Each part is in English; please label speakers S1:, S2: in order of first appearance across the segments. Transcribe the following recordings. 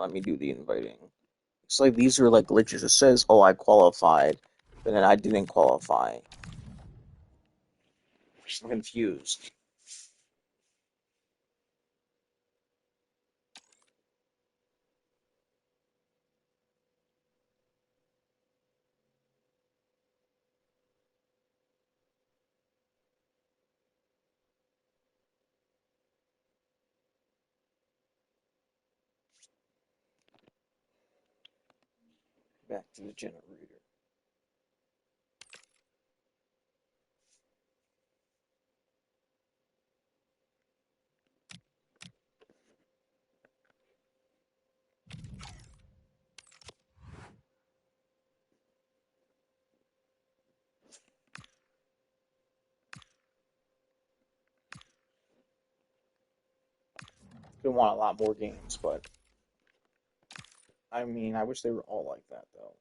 S1: let me do the inviting. It's like these are like glitches. It says, "Oh, I qualified," but then I didn't qualify. I'm confused. Back to the generator. Could want a lot more games, but I mean, I wish they were all like that though.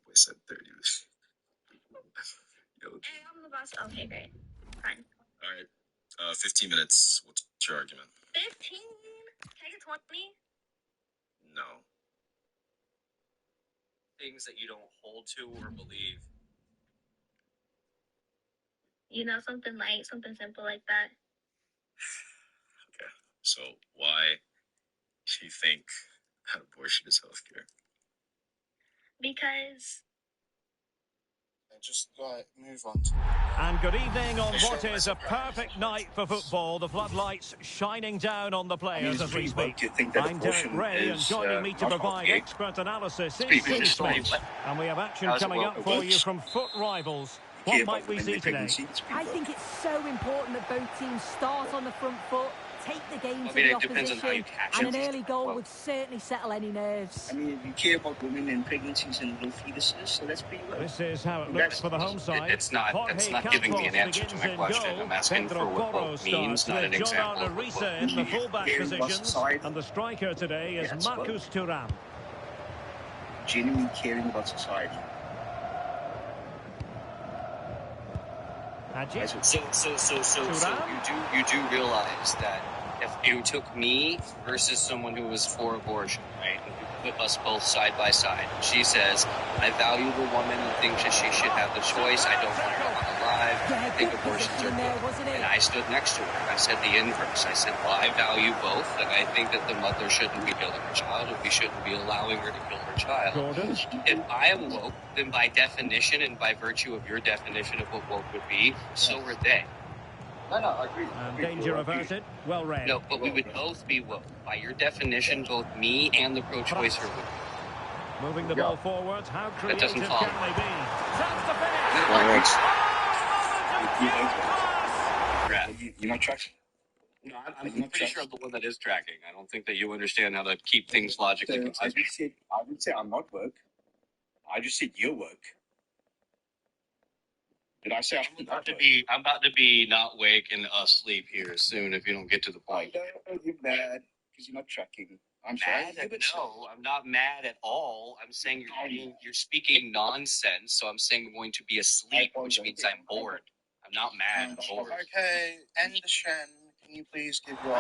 S2: We said 30. Yo,
S3: Hey, I'm the boss. Okay, great. Fine.
S2: all right. 15 minutes. What's your argument?
S3: 15? Can I get 20?
S2: No. Things that you don't hold to or believe.
S3: You know, something light, something simple like that.
S2: Okay. So why do you think that abortion is healthcare?
S3: Because
S4: Just move on to
S5: And good evening on what is a perfect night for football. The floodlights shining down on the players as we speak. I'm Derek Ray, and joining me to provide expert analysis is Steve Slot. And we have action coming up for you from Foot Rivals. What might we see today?
S6: I think it's so important that both teams start on the front foot, take the game to the opposition, and an early goal would certainly settle any nerves.
S7: I mean, you care about women and pregnancies and little fetuses, so that's pretty well.
S5: This is how it looks for the home side.
S2: It's not giving me an answer to my question. I'm asking for what both means, not an example of what both
S5: in the fullback positions, and the striker today is Marcus Thuram.
S7: Genuinely caring about society.
S2: So you do realize that if you took me versus someone who was for abortion, right? And you put us both side by side. She says, I value the woman and think that she should have the choice. I don't want her to come alive. I think abortions are good. And I stood next to her. I said the inverse. I said, well, I value both, and I think that the mother shouldn't be killing her child, and we shouldn't be allowing her to kill her child.
S5: Gordon?
S2: If I am woke, then by definition and by virtue of your definition of what woke would be, so are they.
S7: No, I agree.
S5: Danger averted. Well read.
S2: No, but we would both be woke. By your definition, both me and the pro-choicer would be.
S5: Moving the ball forwards. How creative can they be?
S7: You're not tracking.
S2: No, I'm pretty sure I'm the one that is tracking. I don't think that you understand how to keep things logically consistent.
S7: I didn't say I'm not woke. I just said you're woke. Did I say I'm
S2: about to be not wake and asleep here soon if you don't get to the point.
S7: I know you're mad because you're not tracking. I'm
S2: mad? No, I'm not mad at all. I'm saying you're speaking nonsense, so I'm saying I'm going to be asleep, which means I'm bored. I'm not mad, I'm bored.
S4: Okay, end the Shen. Can you please give your...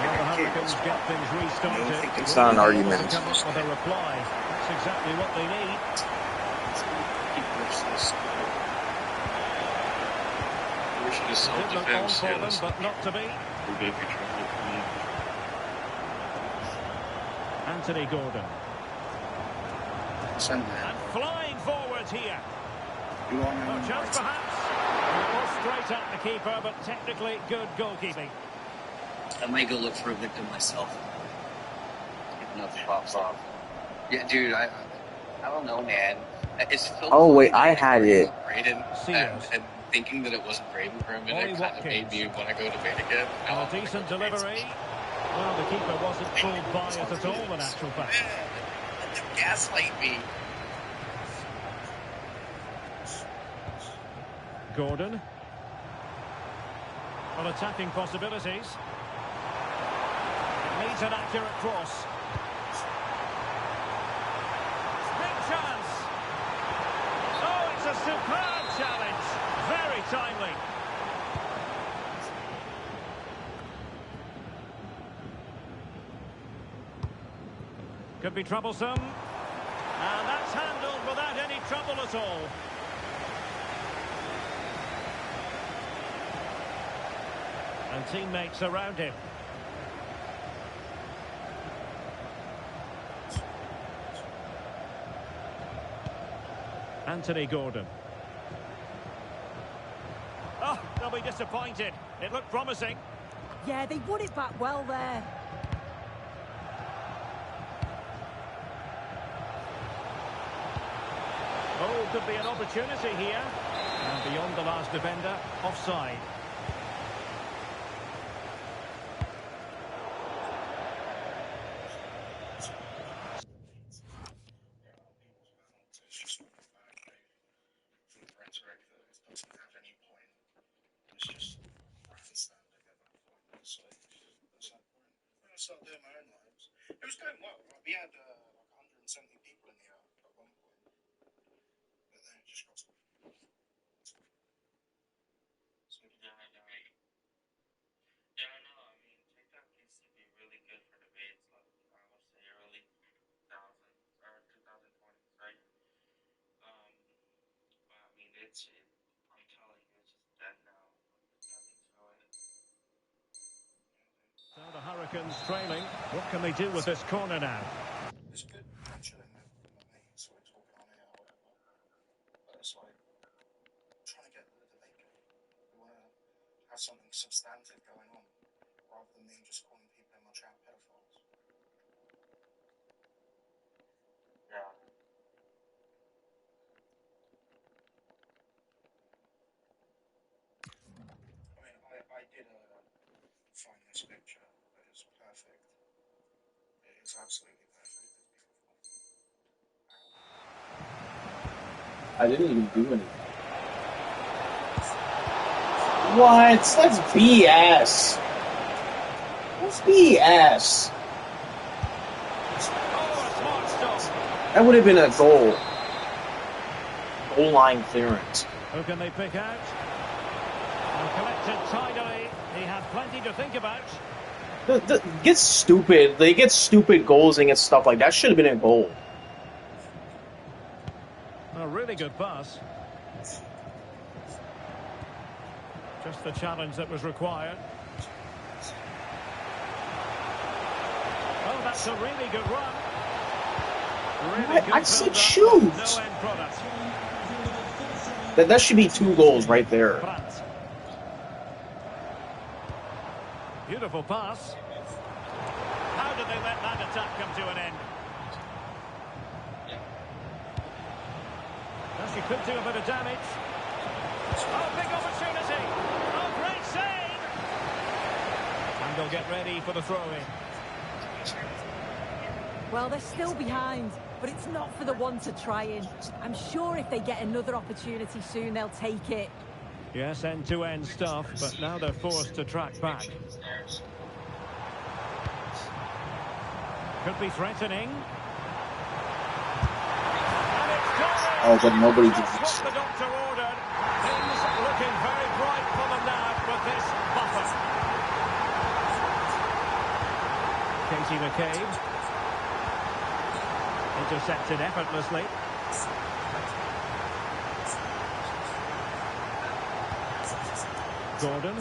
S5: The Hurricanes get things restarted.
S1: It's not an argument.
S5: Come up with a reply. That's exactly what they need. Did look on for them, but not to be. Anthony Gordon. And flying forwards here. No chance perhaps. It was straight at the keeper, but technically good goalkeeping.
S2: I might go look for a victim myself. If nothing pops off. Yeah, dude, I don't know, man. It's
S1: oh, wait, I had it.
S2: Braden, and thinking that it wasn't Braden for a minute kind of made me want to go debate again.
S5: A decent delivery. Well, the keeper wasn't fooled by it at all, in actual fact.
S2: Let them gaslight me.
S5: Gordon. On attacking possibilities. Needs an accurate cross. Big chance. Oh, it's a superb challenge. Very timely. Could be troublesome. And that's handled without any trouble at all. And teammates around him. Anthony Gordon. Oh, they'll be disappointed. It looked promising.
S6: Yeah, they won it back well there.
S5: Oh, could be an opportunity here. And beyond the last defender, offside.
S4: Start doing my own lives. It was going well. We had like 170 people in here at one point, but then it just got.
S8: Yeah, no, I mean, TikTok used to be really good for debates, like I would say early 2000s or 2020s, right? But I mean, I'm telling you, it's just dead now. There's nothing to it.
S5: So the Hurricanes trailing. What can they do with this corner now?
S4: It's good chilling with my mates, so we're talking on air or whatever. But it's like trying to get the debate going. We want to have something substantive going on, rather than me just calling people in my chat pedophiles.
S8: Yeah.
S4: I mean, I did find this picture that is perfect. It is absolutely perfect. It's beautiful.
S1: I didn't even do anything. What? That's BS. That's BS. That would have been a goal. Goal line clearance.
S5: Who can they pick out? And collected tidily. He had plenty to think about.
S1: Gets stupid. They get stupid goals and get stuff like that. Should have been a goal.
S5: A really good pass. Just the challenge that was required. Oh, that's a really good run. Really good
S1: I said
S5: build-up,
S1: shoot.
S5: no end product.
S1: That should be 2 goals right there.
S5: Brandt. Beautiful pass. How did they let that attack come to an end? Well, she could do a bit of damage. Oh, big opportunity. Oh, great save. And they'll get ready for the throw-in.
S6: Well, they're still behind, but it's not for the want of trying. I'm sure if they get another opportunity soon, they'll take it.
S5: Yes, end-to-end stuff, but now they're forced to track back. Could be threatening.
S1: Oh, but nobody did
S5: That's
S1: this.
S5: what the doctor ordered. Things looking very bright for them now with this buffer. Katie McCabe. Intercepted effortlessly. Gordon.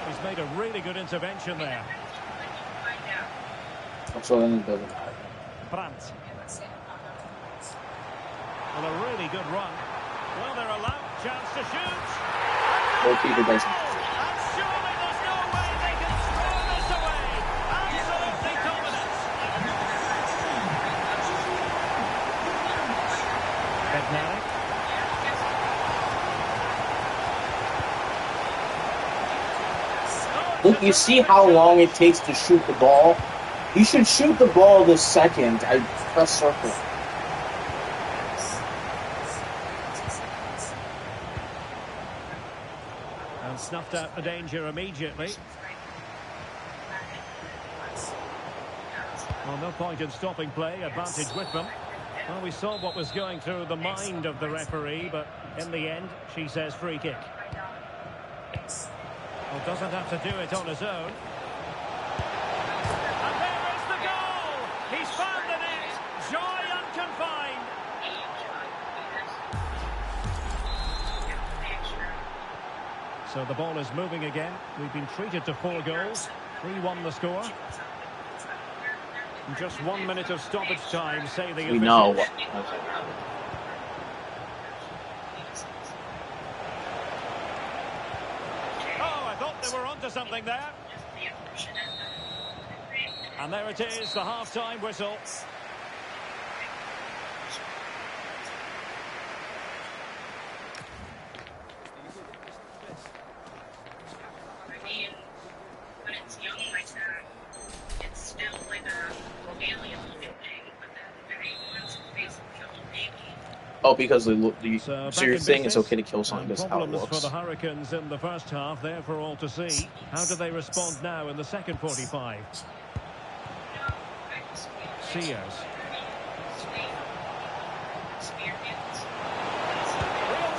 S5: He's made a really good intervention there.
S1: So then it doesn't matter.
S5: Brandt. Well, a really good run. Well, they're allowed chance to shoot.
S1: Goalkeeper doesn't.
S5: And surely there's no way they can throw this away. Absolutely dominant. Bednarek.
S1: Look, you see how long it takes to shoot the ball? You should shoot the ball the second I press circle.
S5: Snuffed out the danger immediately. Well, no point in stopping play. Advantage with them. Well, we saw what was going through the mind of the referee, but in the end, she says free kick. Well, doesn't have to do it on his own. And there is the goal! He's found the net! Joy unconfined! So the ball is moving again. We've been treated to 4 goals. 3-1 the score. In just 1 minute of stoppage time, say the officials.
S1: We know what.
S5: Oh, I thought they were onto something there. And there it is, the half-time whistle.
S3: When it's young like that, it's still like a alien looking thing, but then very once it's basically a baby.
S1: Oh, because they look.
S5: So
S1: you're saying it's okay to kill someone because how it
S5: problems
S1: looks.
S5: for the Hurricanes in the first half, there for all to see. How do they respond now in the second 45? Sears. Real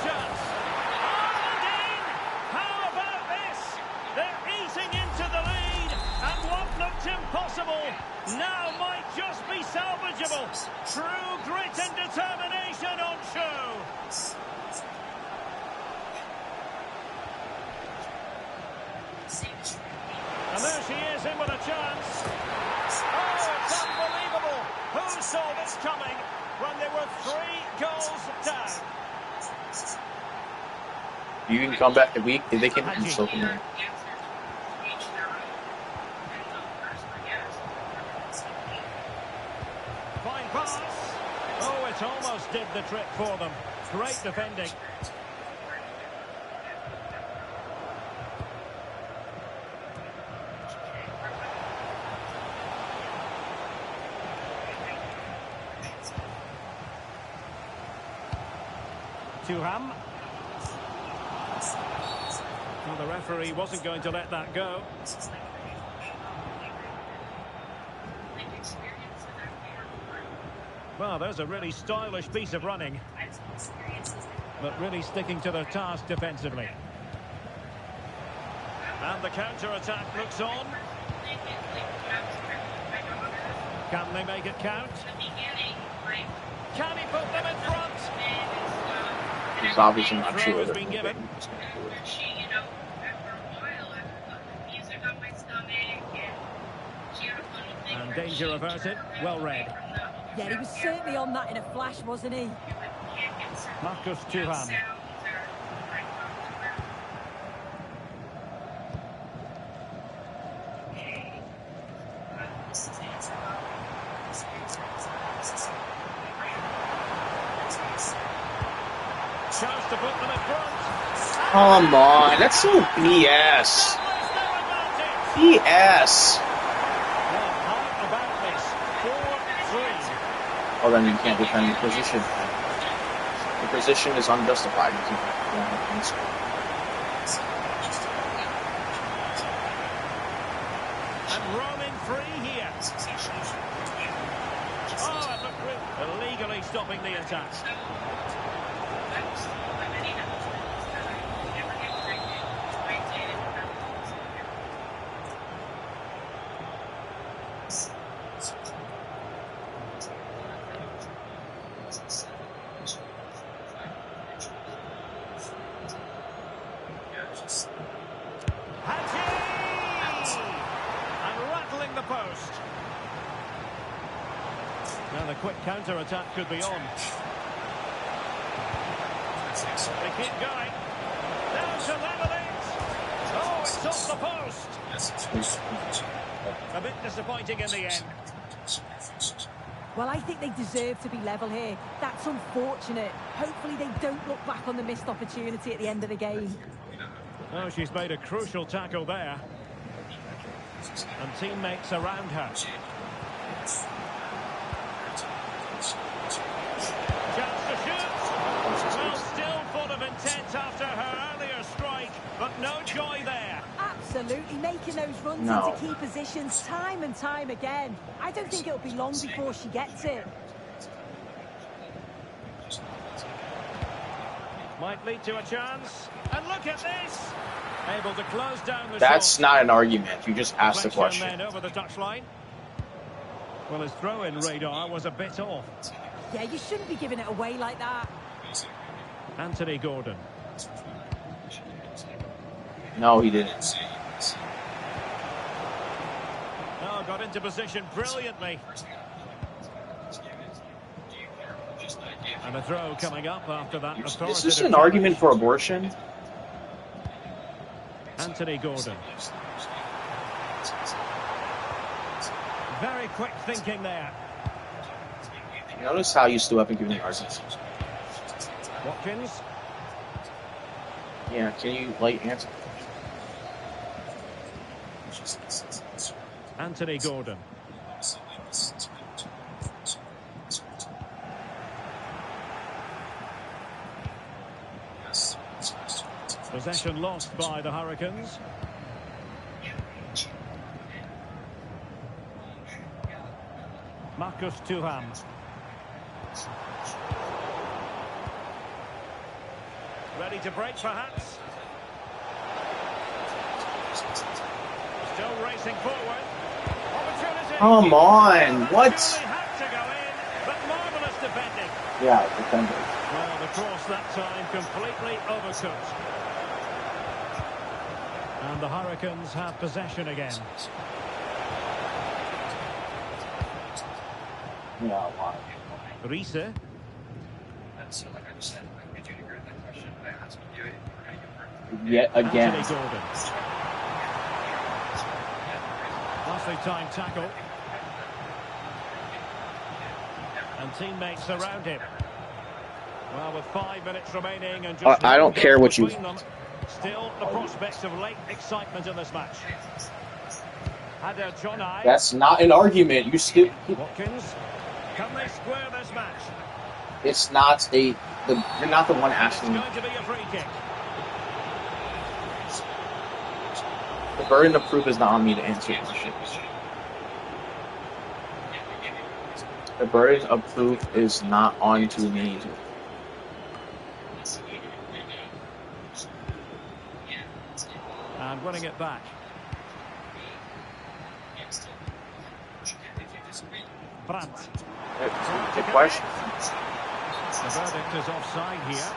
S5: chance. And in! How about this? They're eating into the lead, and what looked impossible now might just be salvageable. True grit and determination on show. And there she is in with a chance. Oh, it's unbelievable. Who saw this coming when they were 3 goals down?
S1: You can come back if they can still come in.
S5: Fine pass. Oh, it almost did the trick for them. Great defending. Thuram. Well, the referee wasn't going to let that go. Well, there's a really stylish piece of running, but really sticking to their task defensively. And the counter-attack looks on. Can they make it count? Can he put them in front?
S1: He's obviously not sure.
S5: Has been given. And danger averted. Well read.
S6: Yeah, he was certainly on that in a flash, wasn't he?
S5: Marcus Thuram. Chance to put them in front.
S1: Come on, that's so BS. BS. Oh, then you can't defend the position. The position is unjustified. You can't defend.
S5: And roaming free here. Oh, it looked real. Illegally stopping the attack. Quick counter-attack could be on. They keep going. Down to level it. Oh, it's off the post. A bit disappointing in the end.
S6: Well, I think they deserve to be level here. That's unfortunate. Hopefully they don't look back on the missed opportunity at the end of the game.
S5: Oh, she's made a crucial tackle there. And teammates around her. Chance to shoot. Well, still full of intent after her earlier strike. But no joy there.
S6: Absolutely, making those runs into key positions time and time again. I don't think it'll be long before she gets it.
S5: Might lead to a chance. And look at this! Able to close down the
S1: That's
S5: shot.
S1: not an argument. You just asked the question.
S5: Then over the touchline. Well, his throw-in radar was a bit off.
S6: Yeah, you shouldn't be giving it away like that.
S5: Anthony Gordon.
S1: No, he didn't.
S5: Oh, got into position brilliantly. And a throw coming up after that.
S1: Is this an argument for abortion?
S5: Anthony Gordon. Very quick thinking there.
S1: Notice how you still haven't given the arguments.
S5: Watkins.
S1: Yeah, can you answer?
S5: Anthony Gordon. Possession lost by the Hurricanes. Marcus Thuram. Ready to break, perhaps. Still racing forward. Opportunity.
S1: Come on, what?
S5: Had to go in, but marvellous defending.
S1: Yeah, defending.
S5: Well, the cross that time completely overcooked. And the Hurricanes have possession again.
S1: Yeah, why?
S5: Riese.
S2: So, like I just said, I do agree with that question. I asked you it.
S1: Yet again.
S5: Anthony Gordon. Nicely timed tackle. And teammates around him. Well, with 5 minutes remaining and just
S1: I don't care what you...
S5: Still the prospects of late excitement in this match. Hadder Jonai.
S1: That's not an argument. You still...
S5: Watkins. Can they square this match?
S1: It's not a... you're not the one asking me.
S5: It's going to be a free kick.
S1: The burden of proof is not on me to answer the question. The burden of proof is not on to me.
S5: And winning it back. Brandt.
S1: Good question.
S5: The verdict is offside here.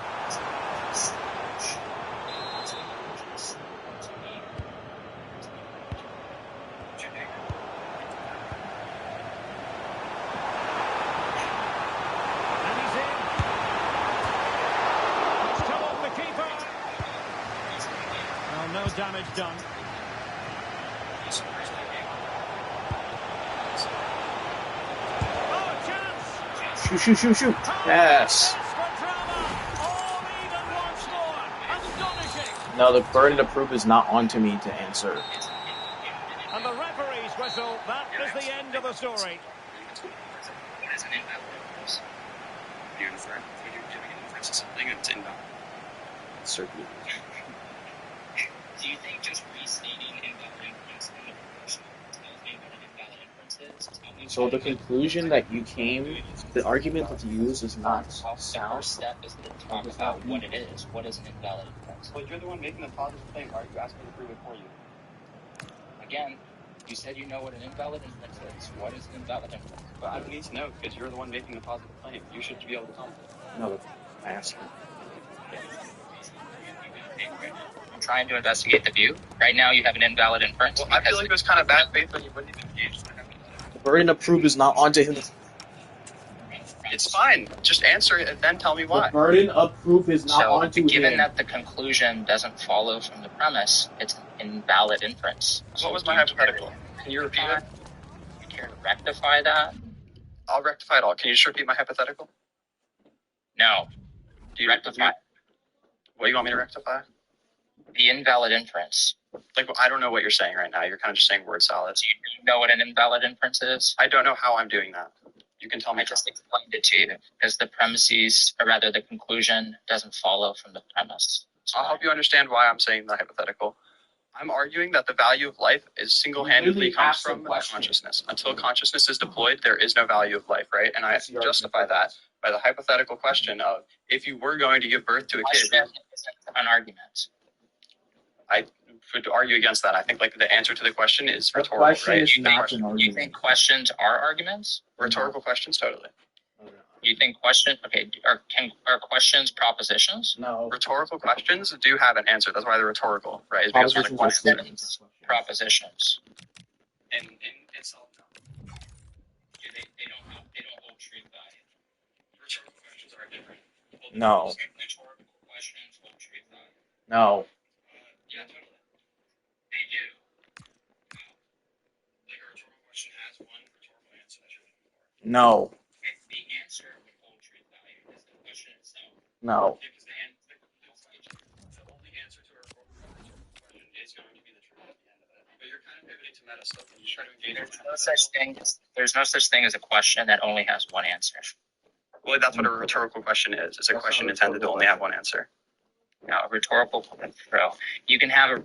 S5: And he's in. It's come off the keeper. Well, no damage done.
S1: Shoot. Yes. No, the burden of proof is not onto me to answer.
S5: And the referee's whistle, that is the end of the story.
S2: What is an invalid inference? Do you infer? If you're giving an inference to something, it's invalid.
S1: Certainly.
S2: Do you think just restating invalid inference in the proportional tells me what an invalid inference is?
S1: So the conclusion that you came, the argument that you use is not sound.
S2: The first step is to talk about what it is. What is an invalid inference? Well, you're the one making the positive claim. Why are you asking me to prove it for you? Again, you said you know what an invalid inference is. What is an invalid inference? Well, I don't need to know because you're the one making the positive claim. You should be able to tell me.
S1: No, I asked you.
S2: I'm trying to investigate the view. Right now, you have an invalid inference. Well, I feel like it was kind of bad faith when you wouldn't even engage.
S1: The burden of proof is not onto him.
S2: It's fine. Just answer it and then tell me why.
S1: The burden of proof is not onto him.
S2: Given that the conclusion doesn't follow from the premise, it's an invalid inference. What was my hypothetical? Can you repeat it? You care to rectify that? I'll rectify it all. Can you just repeat my hypothetical? No. Do you rectify? What do you want me to rectify? The invalid inference. Like, I don't know what you're saying right now. You're kind of just saying word salads. Do you know what an invalid inference is? I don't know how I'm doing that. You can tell me. I just explained it to you because the premises, or rather the conclusion, doesn't follow from the premise. I'll help you understand why I'm saying the hypothetical. I'm arguing that the value of life is single-handedly comes from consciousness. Until consciousness is deployed, there is no value of life, right? And I justify that by the hypothetical question of, if you were going to give birth to a kid,
S9: an argument.
S2: I would argue against that. I think like the answer to the question is rhetorical, right?
S9: You think questions are arguments?
S2: Rhetorical questions, totally.
S9: You think are questions propositions?
S1: No.
S2: Rhetorical questions do have an answer. That's why they're rhetorical, right? It's because
S1: Propositions
S2: like
S1: are
S9: Questions, propositions.
S2: in itself, no.
S9: They don't hold truth value.
S2: Rhetorical questions are different.
S1: No.
S9: Rhetorical questions hold truth value.
S1: No.
S2: Yeah, totally.
S9: They do.
S2: Like a rhetorical question has one rhetorical answer that you're looking for.
S1: No.
S9: The answer would hold truth value. Is the question itself.
S1: No.
S2: Because the only answer to a rhetorical question is going to be the truth at the end of it. But you're kind of pivoting to meta stuff when you try to engage.
S9: There's no such thing as a question that only has one answer.
S2: Well, that's what a rhetorical question is. It's a question intended to only have one answer.
S9: Now, you can have a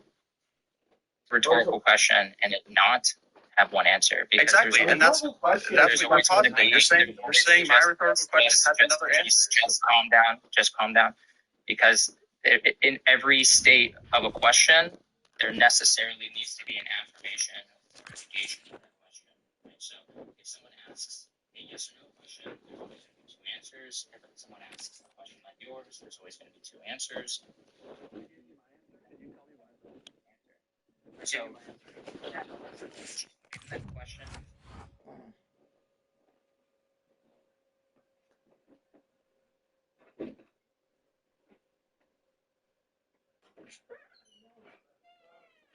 S9: rhetorical question and it not have one answer. Because
S2: Exactly, and that's what I'm positing. You're saying my rhetorical question has another answer.
S9: Just calm down. Because in every state of a question, there necessarily needs to be an affirmation or negation of that question. Right? So if someone asks a yes or no question, there's always going to be two answers. If someone asks a question like yours, there's always going to be two answers. So, that question.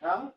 S1: Huh?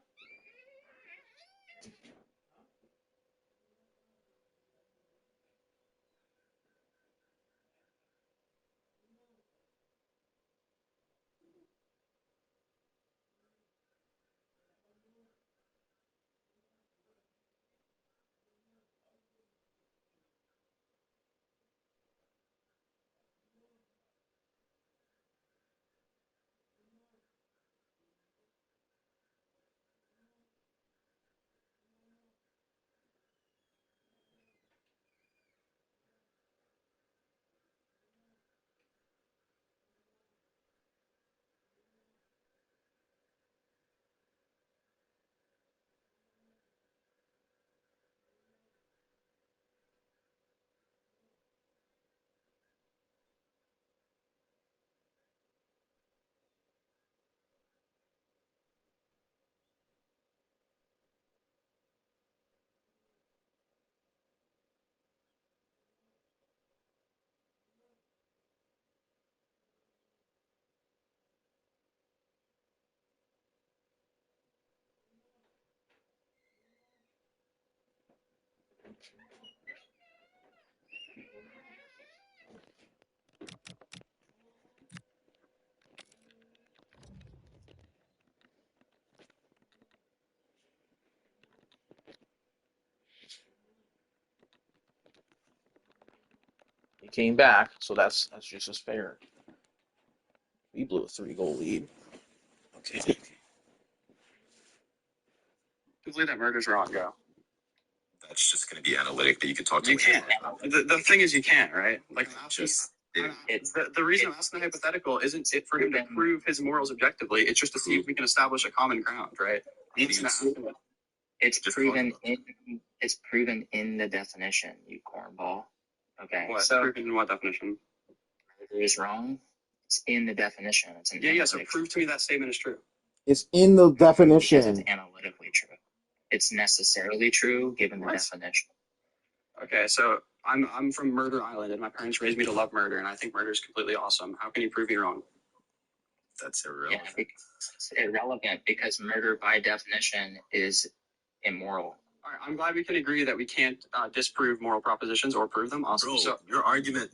S1: He came back, so that's just as fair. We blew a 3-goal lead.
S2: Okay. Believe that murder's wrong, go.
S10: That's just going to be analytic that you can talk to.
S2: You can't. The thing is, you can't, right? Like, the reason I'm asking the hypothetical isn't it for him to prove his morals objectively. It's just to see if we can establish a common ground, right?
S9: It's proven in the definition, you cornball. Okay.
S2: What? So proven in what definition?
S9: Murder is wrong. It's in the definition. It's an
S2: so prove to me that statement is true.
S11: It's in the definition.
S9: Because it's analytically true. It's necessarily true given the definition.
S2: Okay, so I'm from Murder Island, and my parents raised me to love murder, and I think murder is completely awesome. How can you prove me wrong?
S10: That's irrelevant.
S9: Yeah, it's irrelevant because murder, by definition, is immoral.
S2: All right, I'm glad we can agree that we can't disprove moral propositions or prove them. Awesome.
S10: Bro, so your argument,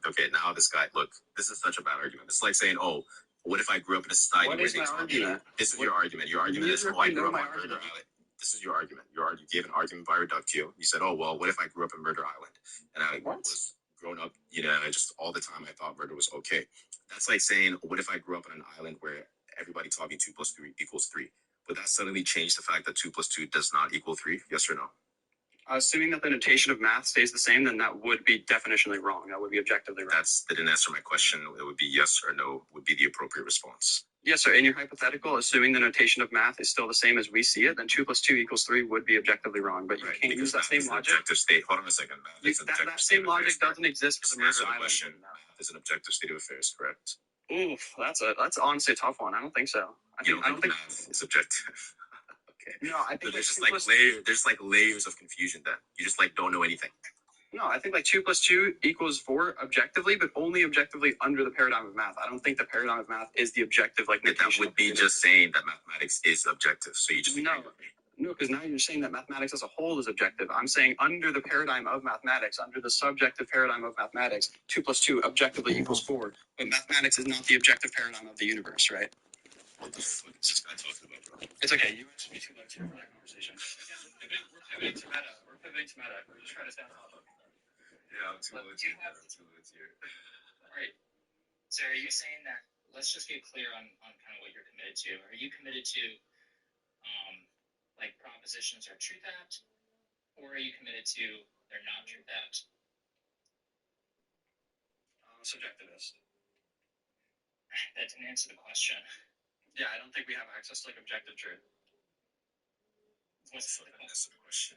S10: okay, now this guy, look, this is such a bad argument. It's like saying, oh, what if I grew up in a society where things were argument? This is your argument. Your argument is, oh, I grew up on Murder Island. This is your argument. You gave an argument by reductio. You said, oh, well, what if I grew up in Murder Island? And I was grown up, and I just all the time I thought murder was okay. That's like saying, what if I grew up on an island where everybody taught me 2 + 3 = 3? Would that suddenly change the fact that 2 + 2 does not equal 3? Yes or no?
S12: Assuming that the notation of math stays the same, then that would be definitionally wrong. That would be objectively wrong.
S10: That didn't answer my question. It would be yes or no would be the appropriate response.
S12: Yes, sir. In your hypothetical, assuming the notation of math is still the same as we see it, then 2 + 2 = 3 would be objectively wrong. But you can't use that same logic.
S10: Objective state. Hold on a second.
S12: That same logic doesn't exist for the murder island.
S10: Math is an objective state of affairs, correct?
S12: Oof, that's honestly a tough one. I don't think so. I don't think
S10: math is objective. Okay.
S12: No, I think
S10: there's just like there's like layers of confusion then. You just like don't know anything.
S12: No, I think like 2 + 2 = 4 objectively, but only objectively under the paradigm of math. I don't think the paradigm of math is the objective like notation.
S10: That would be just saying that mathematics is objective. So you just
S12: no, because now you're saying that mathematics as a whole is objective. I'm saying under the paradigm of mathematics, under the subjective paradigm of mathematics, 2 + 2 objectively = 4. But mathematics is not the objective paradigm of the universe, right?
S10: What the fuck is this guy talking about, bro?
S12: It's okay. You answered me too much here for that conversation. We're pivoting to meta. We're just trying to stay on top of it.
S10: Yeah, I'm too loads here.
S9: All right. So are you saying that, let's just get clear on kind of what you're committed to. Are you committed to, like, propositions are true-that, or are you committed to they're not true-that?
S12: Subjectivist.
S9: That didn't answer the question.
S12: Yeah, I don't think we have access to like objective truth.
S9: What's the
S10: question?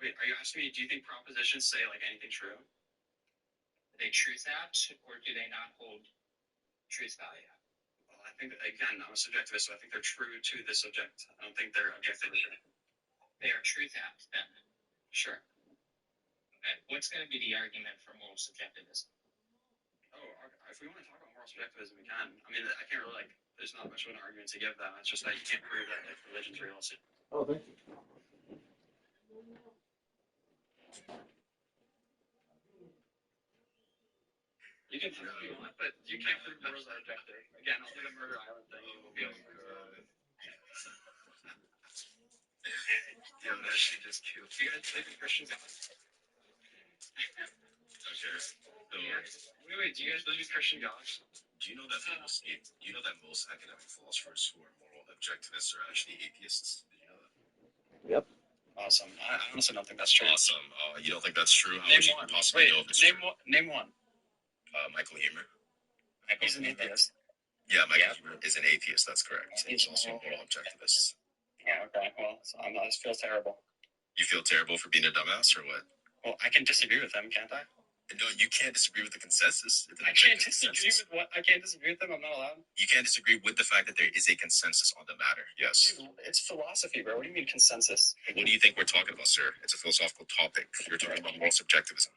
S12: Wait, are you asking me, do you think propositions say like anything true?
S9: Are they truth-that, or do they not hold truth value?
S12: Well, I think, again, I'm a subjectivist, so I think they're true to the subject. I don't think they're objectively true.
S9: They are truth-that, then?
S12: Sure.
S9: Okay, what's going to be the argument for moral subjectivism?
S12: Oh, if we want to talk about moral subjectivism, we can. I mean, I can't really, like, there's not much of an argument to give them. It's just that you can't prove that, like, religion's realistic.
S11: Oh, thank you.
S12: You can prove what you want, but you can't prove morals are objective. Again, I'll do the murder island thing, and we'll be able to prove it.
S10: Yeah, that shit just killed.
S12: You guys believe in Christian God?
S10: Okay.
S12: Wait, do you guys believe in Christian God?
S10: Do you know that most academic philosophers who are moral objectivists are actually atheists? Did you know that?
S11: Yep.
S12: Awesome. I honestly don't think that's true.
S10: Awesome. You don't think that's true? How
S12: Name
S10: would you
S12: one.
S10: possibly know if it's true?
S12: Name one.
S10: Michael Huemer.
S12: He's an atheist.
S10: Yeah, Michael Huemer is an atheist. That's correct. He's also a moral objectivist.
S12: Yeah, okay. Well, this feels terrible.
S10: You feel terrible for being a dumbass, or what?
S12: Well, I can disagree with them, can't I?
S10: No, you can't disagree with the consensus.
S12: I can't disagree with what? I can't disagree with them? I'm not allowed?
S10: You can't disagree with the fact that there is a consensus on the matter, yes.
S12: Dude, it's philosophy, bro. What do you mean consensus?
S10: What do you think we're talking about, sir? It's a philosophical topic. You're talking about moral subjectivism.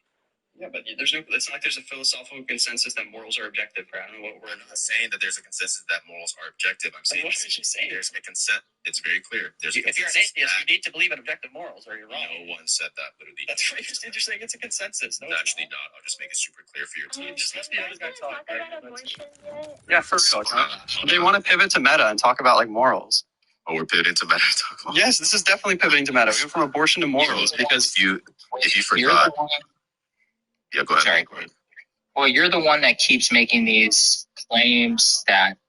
S12: Yeah, but it's not like there's a philosophical consensus that morals are objective, bro. I don't know what we're
S10: not saying that there's a consensus that morals are objective. I'm saying
S12: what is she saying?
S10: There's a consent. It's very clear. There's
S12: if you're an atheist, you need to believe in objective morals, or you're wrong.
S10: No one said that, literally.
S12: That's right. You're saying it's a consensus. No,
S10: it's actually not. I'll just make it super clear for your team.
S12: Just let the other guy talk. Yeah, for real. They want to pivot to meta and talk about like morals.
S10: Oh, we're pivoting to meta talk about.
S12: Yes, this is definitely pivoting to meta. We go from abortion to morals because
S10: if you forgot. Yeah, go ahead.
S9: Sorry.
S10: Go ahead.
S9: Well, you're the one that keeps making these claims that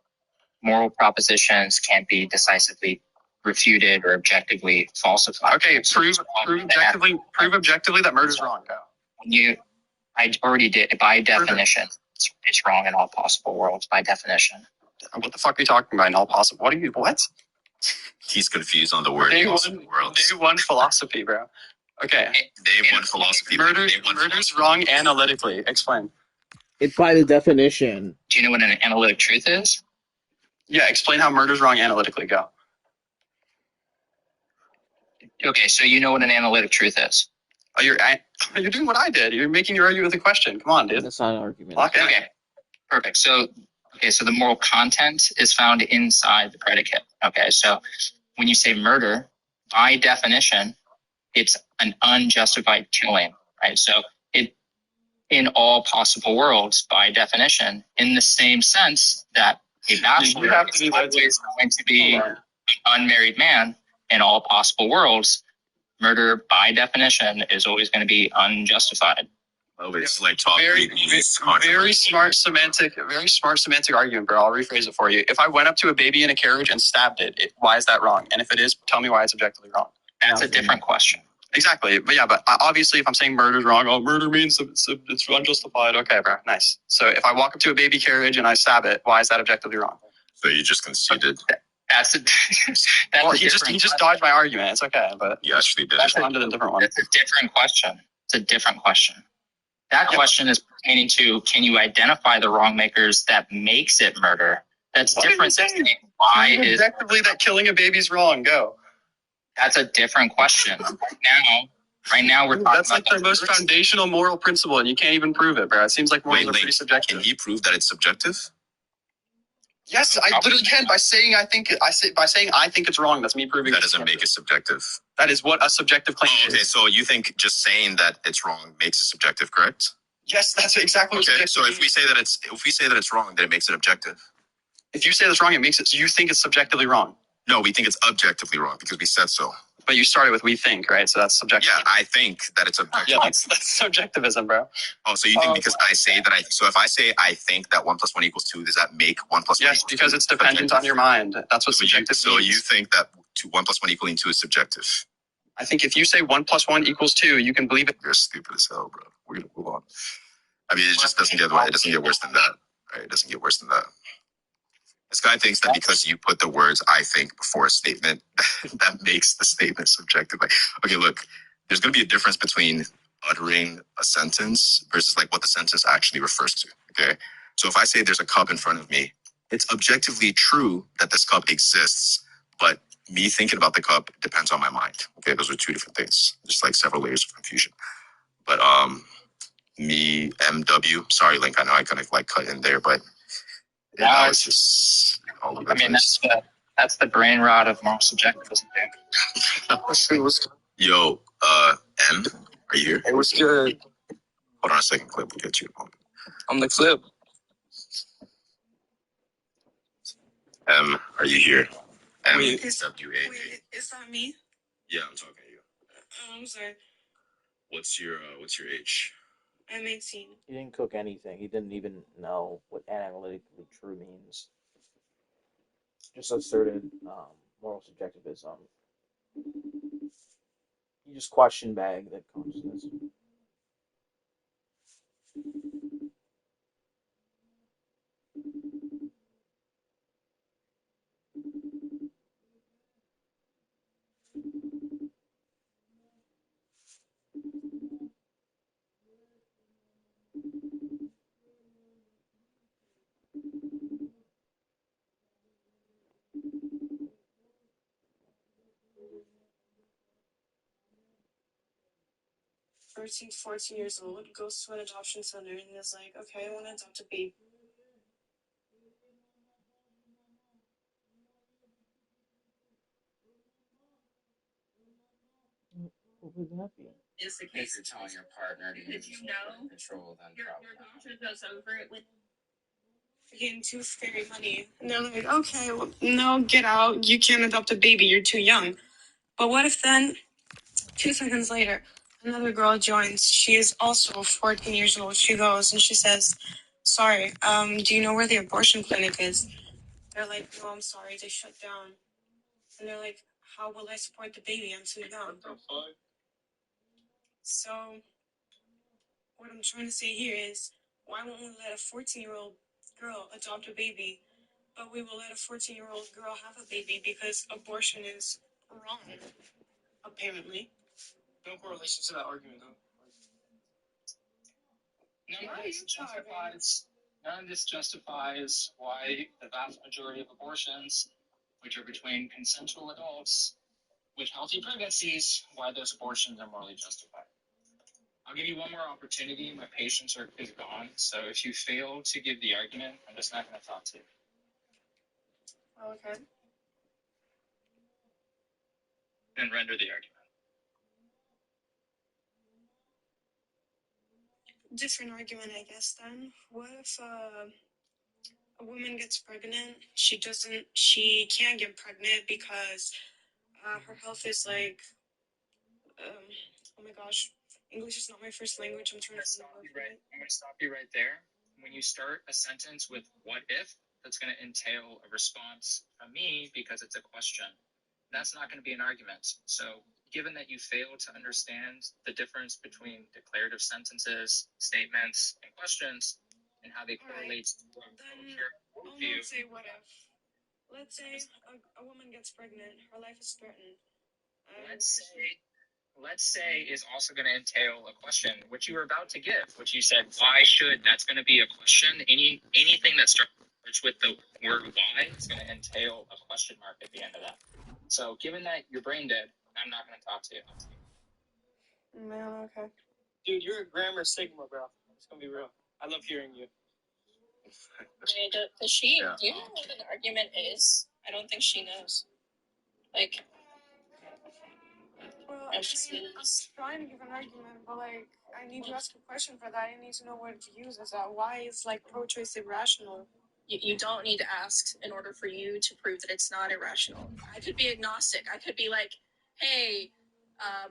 S9: moral propositions can't be decisively refuted or objectively falsified.
S12: Okay, prove objectively that murder's wrong. Go.
S9: I already did. By definition, it's wrong in all possible worlds. By definition.
S12: What the fuck are you talking about in all possible? What?
S10: He's confused on the word possible worlds.
S12: Day one philosophy, bro. Okay.
S10: Name one philosophy.
S12: Murder's wrong analytically. Explain.
S11: It's by the definition.
S9: Do you know what an analytic truth is?
S12: Yeah, explain how murder's wrong analytically. Go.
S9: Okay, so you know what an analytic truth is.
S12: Oh, you're doing what I did. You're making your argument with a question. Come on, dude.
S11: That's not an argument.
S9: Okay, perfect. So the moral content is found inside the predicate. Okay, so when you say murder, by definition, it's an unjustified killing, right? So in all possible worlds, by definition, in the same sense that a bachelor is always going to be an unmarried man, in all possible worlds, murder by definition is always going to be unjustified.
S10: Oh, it's like talking.
S12: Very smart semantic argument, bro. I'll rephrase it for you. If I went up to a baby in a carriage and stabbed it, why is that wrong? And if it is, tell me why it's objectively wrong.
S9: That's a different question.
S12: Exactly. But yeah, but obviously if I'm saying murder's wrong, murder means it's unjustified. Okay, bro. Nice. So if I walk up to a baby carriage and I stab it, why is that objectively wrong?
S10: So you just conceded.
S12: He just dodged my argument. It's okay, but
S10: you actually did.
S12: That's a different one.
S9: It's a different question. It's a different question. That question is pertaining to, can you identify the wrongmakers that makes it murder? That's different than saying why is
S12: objectively that killing a baby's wrong. Go.
S9: That's a different question. Right now we're talking
S12: That's like the most foundational moral principle, and you can't even prove it, bro. It seems like morals are pretty subjective.
S10: Can he prove that it's subjective?
S12: Yes, I literally can by saying I think it's wrong. That's me proving
S10: that doesn't make it subjective.
S12: That is what a subjective claim is.
S10: Okay, so you think just saying that it's wrong makes it subjective, correct?
S12: Yes, that's exactly what
S10: okay. So if we say that it's wrong, then it makes it objective.
S12: If you say that's wrong, it makes it. So you think it's subjectively wrong?
S10: No, we think it's objectively wrong because we said so.
S12: But you started with we think, right? So that's subjective.
S10: Yeah, I think that it's objective.
S12: Yeah, that's subjectivism, bro.
S10: Oh, so you think because I say that so if I say I think that 1 + 1 = 2, does that make 1 + 1
S12: Yes, because it's dependent on your mind. That's what subjective
S10: So
S12: means.
S10: you think that 1 + 1 = 2 is subjective?
S12: I think if you say 1 + 1 = 2, you can believe it.
S10: You're stupid as hell, bro. We're gonna move on. I mean, it just doesn't get worse than that. Right? It doesn't get worse than that. This guy thinks that because you put the words "I think" before a statement, that makes the statement subjective. Like, okay, look, there's going to be a difference between uttering a sentence versus like what the sentence actually refers to. Okay, so if I say there's a cup in front of me, it's objectively true that this cup exists, but me thinking about the cup depends on my mind. Okay, those are two different things. Just like several layers of confusion. But me MW. Sorry, Link. I know I kind of like cut in there, but. Yeah, it's just all over the place.
S9: That's the brain rot of moral subjectivism.
S10: Yo, M, are you here?
S13: Hey, what's good?
S10: Hold on a second, Clip. We'll get you.
S13: I'm the Clip.
S10: M, are you here?
S3: Wait, is that me?
S10: Yeah, I'm talking to you.
S3: I'm sorry.
S10: What's your age?
S3: I'm 18.
S1: He didn't cook anything. He didn't even know what analytically true means. Just asserted moral subjectivism. You just question bag that consciousness.
S3: Thirteen, 14 years old, goes to an adoption center and is like, okay, I want to adopt a baby.
S1: What would that be?
S3: Is the case of telling your partner to use control, then your doctor goes over it with getting too scary money. And they're like, okay, well, no, get out. You can't adopt a baby. You're too young. But what if then, 2 seconds later, another girl joins. She is also 14 years old. She goes and she says, sorry, do you know where the abortion clinic is? They're like, no, I'm sorry. They shut down. And they're like, how will I support the baby? I'm too young. So, what I'm trying to say here is, why won't we let a 14-year-old girl adopt a baby, but we will let a 14-year-old girl have a baby because abortion is wrong, apparently.
S12: No correlation to that argument, though.
S9: None of this justifies why the vast majority of abortions, which are between consensual adults with healthy pregnancies, why those abortions are morally justified. I'll give you one more opportunity. My patience is gone. So if you fail to give the argument, I'm just not going to talk to you.
S3: Okay.
S9: Then render the argument.
S3: Different argument, I guess, then. What if a woman gets pregnant? She can't get pregnant because her health is like, oh my gosh, English is not my first language. I'm trying to
S9: I'm going to stop you right there. When you start a sentence with what if, that's going to entail a response from me because it's a question. That's not going to be an argument. So given that you fail to understand the difference between declarative sentences, statements, and questions, and how they correlate to your
S3: I'll not say what if. Let's say a woman gets pregnant. Her life is threatened.
S9: Let's say is also going to entail a question, which you were about to give, which you said, why should? That's going to be a question. Anything that starts with the word why is going to entail a question mark at the end of that. So given that you're brain dead, I'm not going to talk to you.
S3: Man, okay.
S7: Dude, you're a grammar sigma, bro. It's gonna be real. I love hearing you.
S2: Does she? Do you know what an argument is? I don't think she knows. Like,
S3: well, I'm trying to give an argument, but like, I need to ask a question for that. I need to know what to use as that. Why is like pro-choice irrational?
S2: you don't need to ask in order for you to prove that it's not irrational. I could be agnostic. I could be like, hey,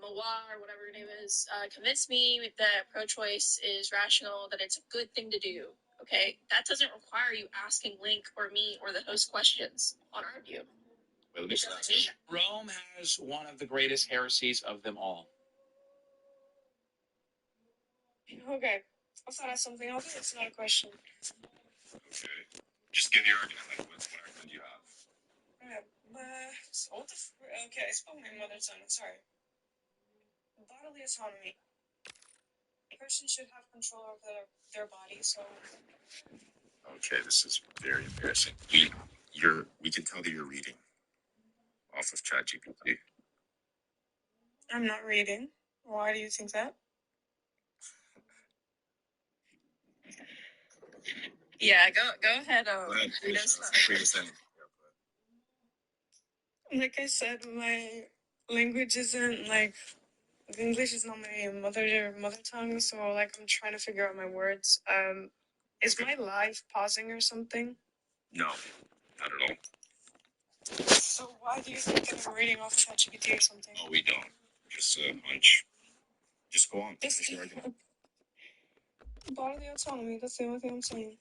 S2: Mawa or whatever her name is, convince me that pro-choice is rational, that it's a good thing to do. Okay, that doesn't require you asking Link or me or the host questions on our view.
S12: Rome has one of the greatest heresies of them all.
S3: Okay, I thought of something else. It's not a question.
S10: Okay. Just give your argument. Like, what argument do you have?
S3: So what the okay, I spoke my mother tongue. Sorry. Bodily autonomy. A person should have control of their body, so...
S10: Okay, this is very embarrassing. We can tell that you're reading off of ChatGPT.
S3: I'm not reading. Why do you think that?
S2: Yeah, go ahead.
S3: Like I said, my language isn't like... English is not my mother tongue, so like I'm trying to figure out my words. Is my life pausing or something?
S10: No, not at all.
S3: So why do you think that I'm reading off ChatGPT or something?
S10: Oh, we don't. Just a hunch. Just go on. Finish your argument.
S3: Bodily autonomy, that's the only thing I'm saying.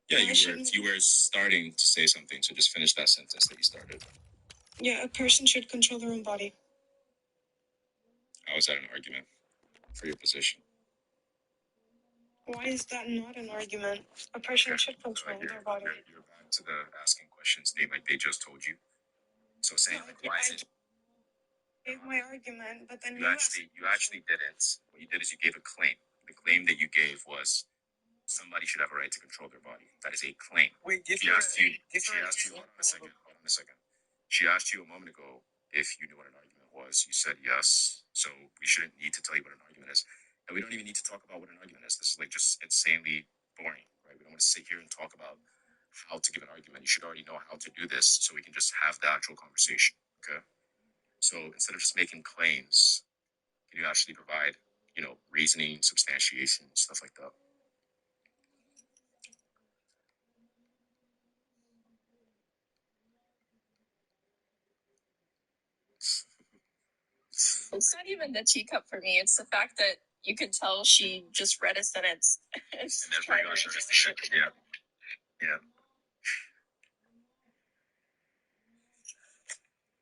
S10: Yeah, you were starting to say something, so just finish that sentence that you started.
S3: Yeah, a person should control their own body.
S10: How is that an argument for your position?
S3: Why is that not an argument? A person should control their body.
S10: You're back to the asking questions thing like they just told you. So saying like, why is it?
S3: I gave my argument, but then
S10: you actually didn't. What you did is you gave a claim. The claim that you gave was somebody should have a right to control their body. That is a claim.
S7: Wait,
S10: she asked you. Hold on a second. She asked you a moment ago if you knew what an argument was. You said yes. So we shouldn't need to tell you what an argument is, and we don't even need to talk about what an argument is. This is like just insanely boring, right? We don't want to sit here and talk about how to give an argument. You should already know how to do this, so we can just have the actual conversation. Okay. So instead of just making claims, can you actually provide, reasoning, substantiation, stuff like that?
S2: It's not even the teacup for me. It's the fact that you can tell she just read a sentence.
S10: And then pretty much yeah.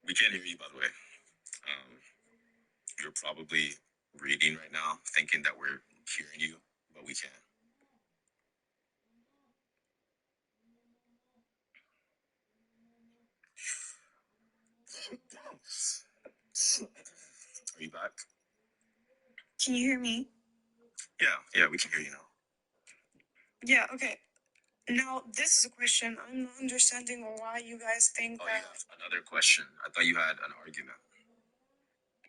S10: We can't hear you, by the way. You're probably reading right now, thinking that we're hearing you, but we can't. Are you back?
S3: Can you hear me?
S10: Yeah, we can hear you now.
S3: Yeah, okay. Now, this is a question. I'm not understanding why you guys think that...
S10: you have another question. I thought you had an argument.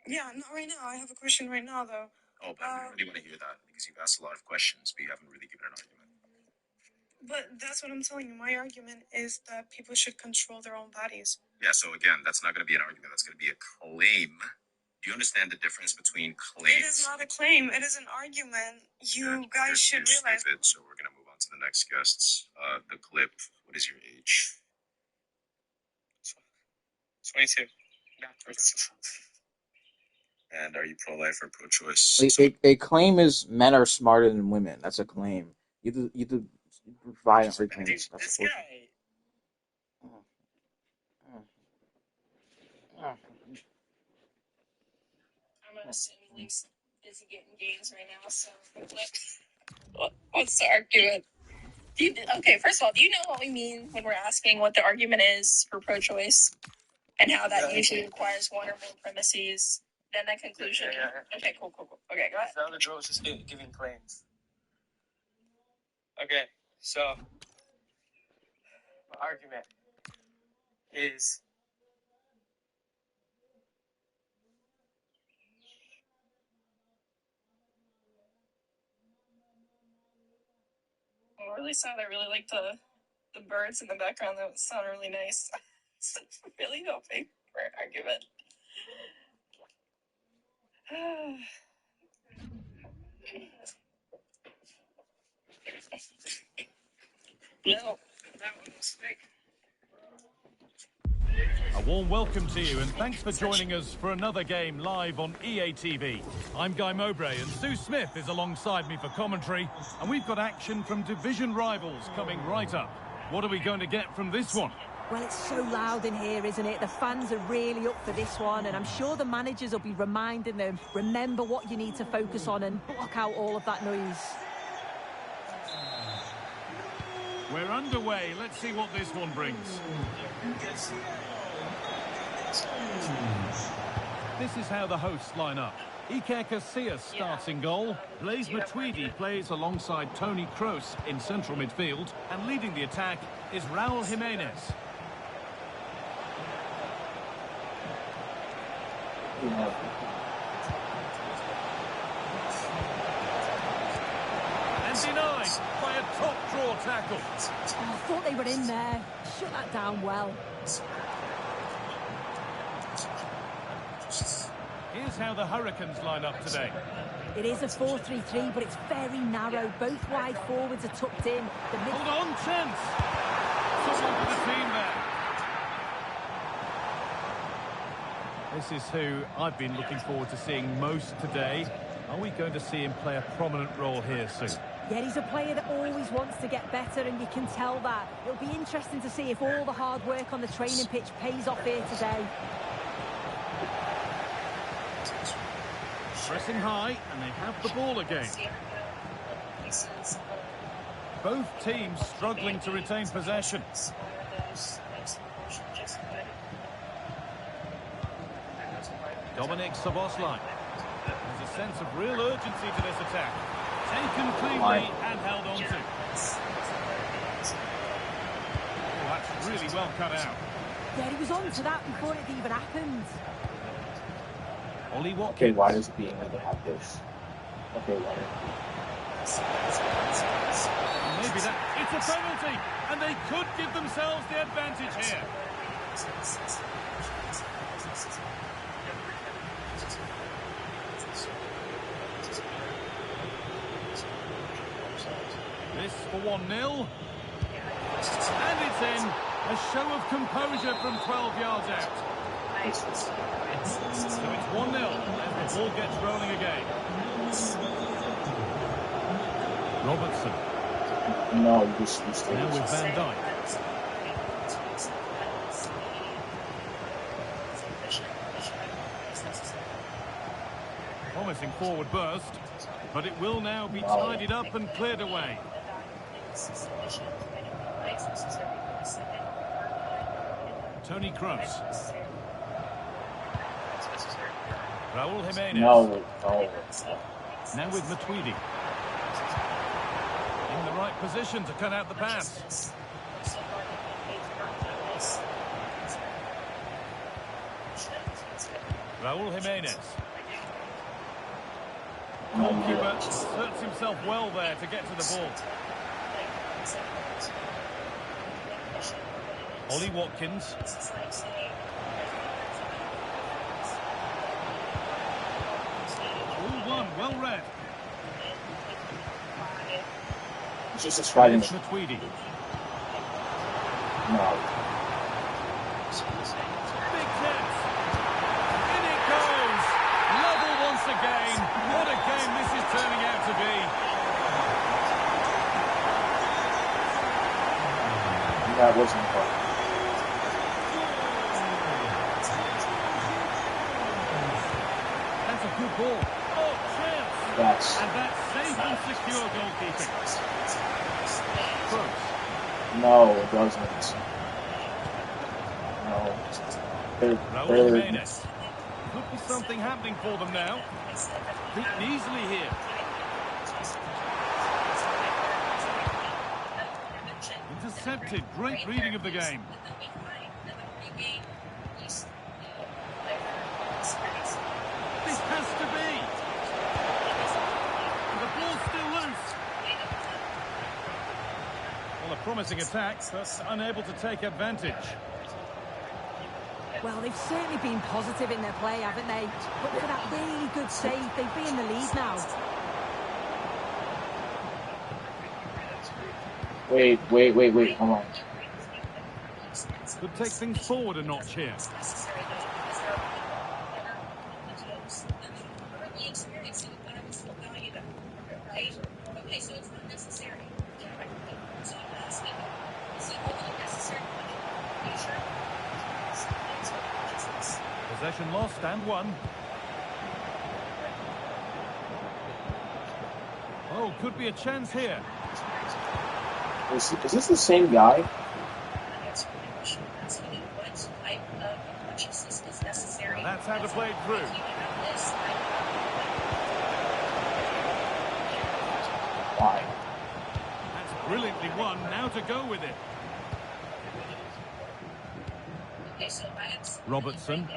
S3: Yeah, not right now. I have a question right now, though.
S10: Oh, but I really want to hear that because you've asked a lot of questions, but you haven't really given an argument.
S3: But that's what I'm telling you. My argument is that people should control their own bodies.
S10: Yeah, so again, that's not going to be an argument. That's going to be a claim. Do you understand the difference between claims?
S3: It is not a claim. It is an argument. You guys should realize.
S10: Stupid, so we're going to move on to the next guests. The clip. What is your age?
S7: 22.
S10: And are you pro-life or pro-choice?
S1: A claim is men are smarter than women. That's a claim. You provide and reclaim.
S7: Dude, this guy.
S3: I'm gonna assume Luke's busy getting games right now, so what's the argument? Okay, first of all, do you know what we mean when we're asking what the argument is for pro-choice and how that usually requires one or more premises, then a conclusion? Yeah. Okay, cool. Okay, go ahead.
S7: The other girl was just giving claims. Okay, so my argument is
S3: I really sound. I really like the birds in the background. That sound really nice. It's really hoping for an argument. No, that one was fake.
S5: A warm welcome to you, and thanks for joining us for another game live on EA TV. I'm Guy Mowbray, and Sue Smith is alongside me for commentary, and we've got action from division rivals coming right up. What are we going to get from this one?
S6: Well, it's so loud in here, isn't it? The fans are really up for this one, and I'm sure the managers will be reminding them, remember what you need to focus on and block out all of that noise.
S5: We're underway. Let's see what this one brings. This is how the hosts line up. Iker Casillas starts in goal. Blaise Matuidi plays alongside Toni Kroos in central midfield. And leading the attack is Raul Jimenez. And denied by a top draw tackle.
S6: Oh, I thought they were in there. Shut that down well.
S5: Here's how the Hurricanes line up today.
S6: It is a 4-3-3, but it's very narrow. Both wide forwards are tucked in.
S5: Hold on, chance. Someone for the team there. This is who I've been looking forward to seeing most today. Are we going to see him play a prominent role here soon?
S6: Yeah, he's a player that always wants to get better, and you can tell that. It'll be interesting to see if all the hard work on the training pitch pays off here today.
S5: Pressing high, and they have the ball again. Both teams struggling to retain possession. Dominik Szoboszlai. There's a sense of real urgency to this attack. Taken cleanly and held on to. Oh, that's really well cut out.
S6: Yeah, he was on to that before it even happened.
S5: Ollie Watkins.
S1: Okay, why does being able to have this? Okay, why?
S5: Maybe that. It's a penalty, and they could give themselves the advantage here. This for 1-0. And it's in. A show of composure from 12 yards out. So it's 1-0 as the ball gets rolling again. Robertson.
S1: No, you just
S5: now with Van Dijk. Promising forward burst, but it will now be tidied up and cleared away. Toni Kroos. Raul Jimenez.
S1: No.
S5: Now with Matuidi. In the right position to cut out the pass. Raul Jimenez. Goalkeeper asserts himself well there to get to the ball. Ollie Watkins. All one, well read.
S1: It's just a sliding.
S5: Matuidi.
S1: No.
S5: Big chance. In it goes. Level
S1: that wasn't a goal.
S5: That's a good ball. Oh, chance.
S1: Yes.
S5: And that's safe and secure goalkeeping. Close.
S1: No, it doesn't. No.
S5: Raul Jimenez. Could be something happening for them now. Beaten easily here. Intercepted. Great reading of the game. This has to be. And the ball's still loose. Well, a promising attack, but unable to take advantage.
S6: Well, they've certainly been positive in their play, haven't they? But for that really good save, they'd be in the lead now.
S1: Wait, hold on.
S5: Could take things forward a notch here. Possession lost and won. Oh, could be a chance here.
S1: Is this the same guy?
S5: Well, that's how to play it through.
S1: Why?
S5: That's brilliantly won. Now to go with it. Robertson.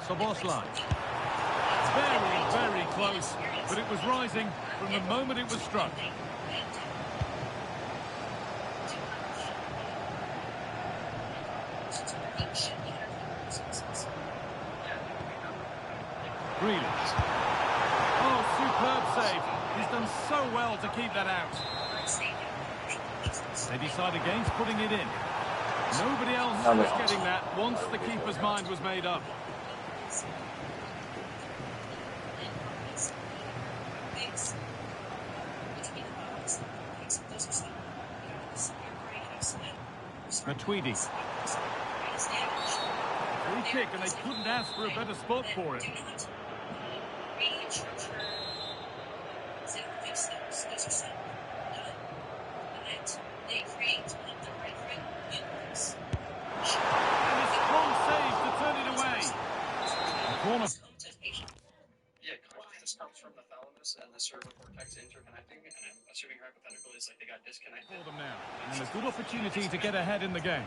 S5: Szoboszlai. Very close, but it was rising from the moment it was struck. Grealish. Oh, superb save. He's done so well to keep that out. They decide against putting it in. Nobody else was getting that once the keeper's mind was made up. Matuidi. Free kick, and they couldn't ask for a better spot for it. And a strong save to turn it away. The corner.
S12: Yeah, consciousness comes from the thalamus and the cerebral cortex interconnecting, and I'm assuming hypothetical is like they got disconnected.
S5: For them now, and a good opportunity to get ahead in the game.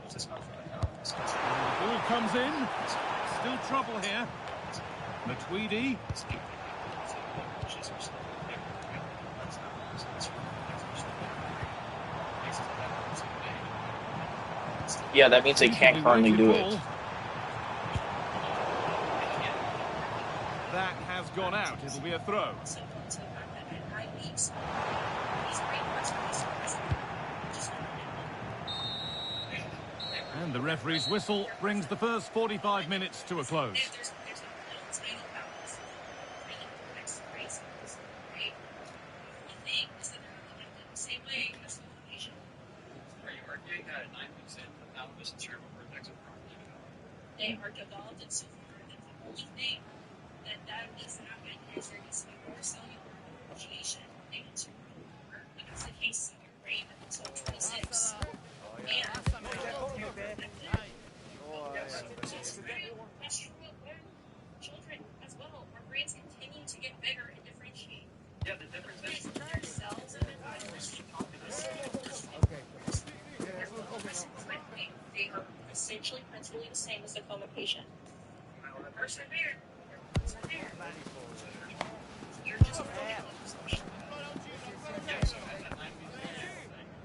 S5: The ball comes in. Still trouble here. Matuidi.
S1: Yeah, that means they can't currently do it.
S5: That has gone out. It'll be a throw. And the referee's whistle brings the first 45 minutes to a close.
S3: They are developed in so far that the only thing that needs to happen is there needs to be more cellular differentiation into work, but that's the case in your brain until 26. And that's true of children as well. Our brains continue to get bigger and differentiate.
S12: Yeah, the difference is
S3: their cells and their they are essentially principally the same as a coma patient. Persevere. You're just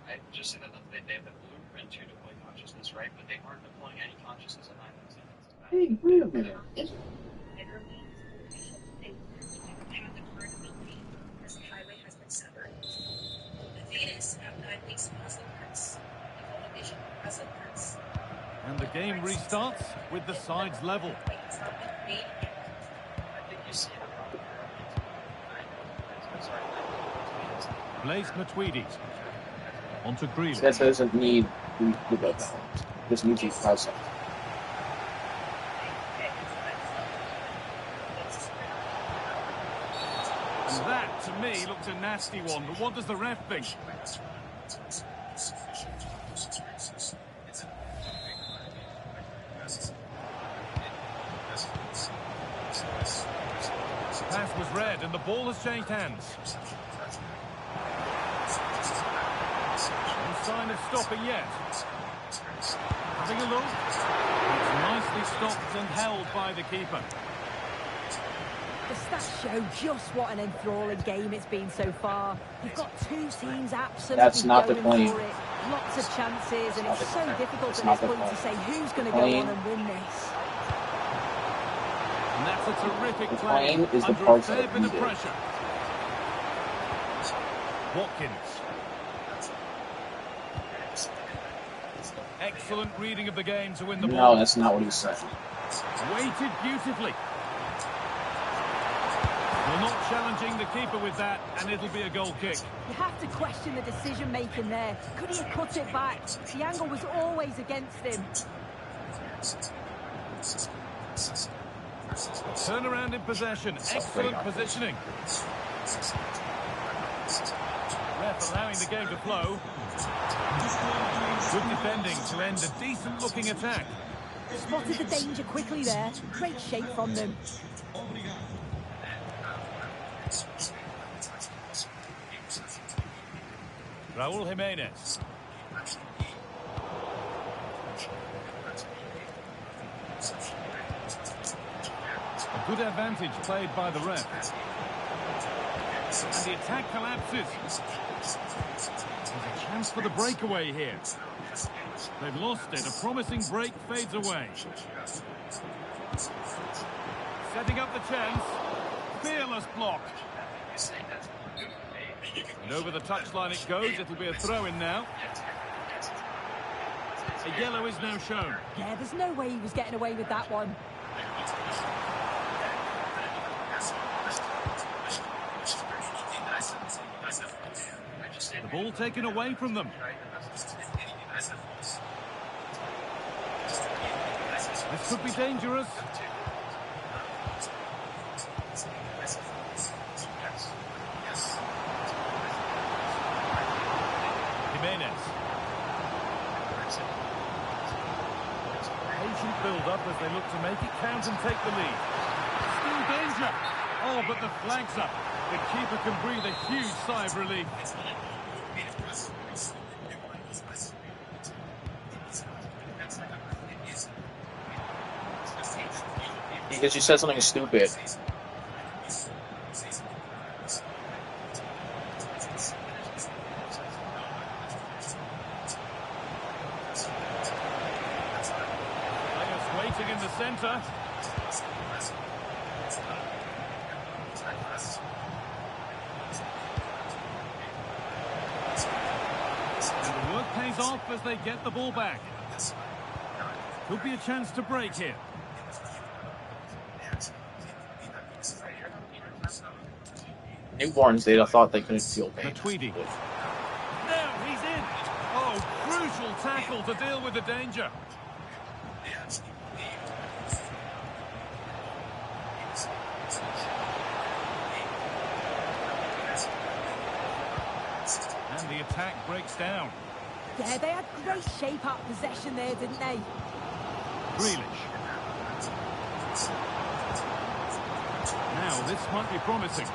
S12: I just say that they have the blueprint to deploy consciousness, right? But they aren't deploying any consciousness at 9 months.
S1: Hey, wait a minute.
S3: the highway has been severed.
S5: game restarts with the sides level. Blaise Matuidi. On to Grealish.
S1: That doesn't need the balance. Just needs to be present.
S5: And that, to me, looked a nasty one. But what does the ref think? The pass was red and the ball has changed hands. No sign of stopping yet. Having a look. It's nicely stopped and held by the keeper.
S6: The stats show just what an enthralling game it's been so far. You've got two teams absolutely going for it. Lots of chances, and it's so difficult at this point to say who's going to go on and win this.
S5: And that's a terrific play
S1: is the
S5: under a
S1: part
S5: fair bit of pressure. Watkins. Excellent reading of the game to win the ball.
S1: No, that's not what he said.
S5: Weighted beautifully. Well, not challenging the keeper with that, and it'll be a goal kick.
S6: You have to question the decision-making there. Could he have cut it back? The angle was always against him.
S5: Turnaround in possession. Excellent positioning. Ref allowing the game to flow. Good defending to end a decent-looking attack.
S6: Spotted the danger quickly there. Great shape from them.
S5: Raúl Jiménez. A good advantage played by the ref. And the attack collapses. There's a chance for the breakaway here. They've lost it. A promising break fades away. Setting up the chance. Fearless block. And over the touchline it goes. It'll be a throw-in now. A yellow is now shown.
S6: Yeah, there's no way he was getting away with that one.
S5: The ball taken away from them. This could be dangerous. Jimenez. Patient build-up as they look to make it count and take the lead. Still danger. Oh, but the flag's up. The keeper can breathe a huge sigh of relief.
S1: Because you said something stupid.
S5: Players waiting in the centre. And the work pays off as they get the ball back. Could be a chance to break here.
S1: Newborns, they'd have thought they couldn't feel pain.
S5: Matuidi. No, he's in. Oh, crucial tackle to deal with the danger. And the attack breaks down.
S6: Yeah, they had great shape up possession there, didn't they?
S5: Grealish. Now, this might be promising.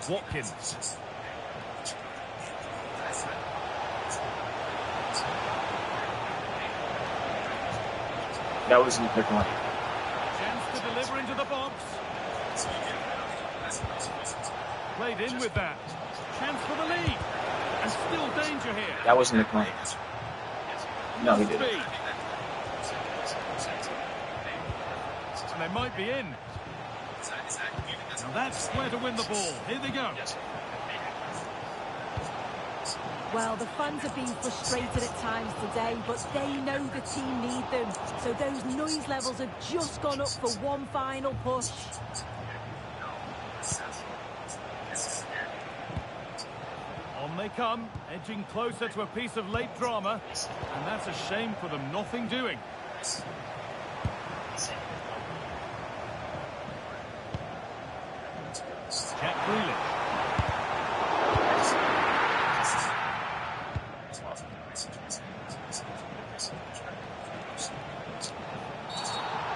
S5: Watkins.
S1: That was in the quick one.
S5: Chance to deliver into the box. Played in with that. Chance for the lead. And still danger here.
S1: That was in the quick. No, he didn't.
S5: And they might be in. Now that's where to win the ball. Here they go.
S6: Well, the fans have been frustrated at times today, but they know the team need them. So those noise levels have just gone up for one final push.
S5: On they come, edging closer to a piece of late drama. And that's a shame for them, nothing doing. Jack Grealish.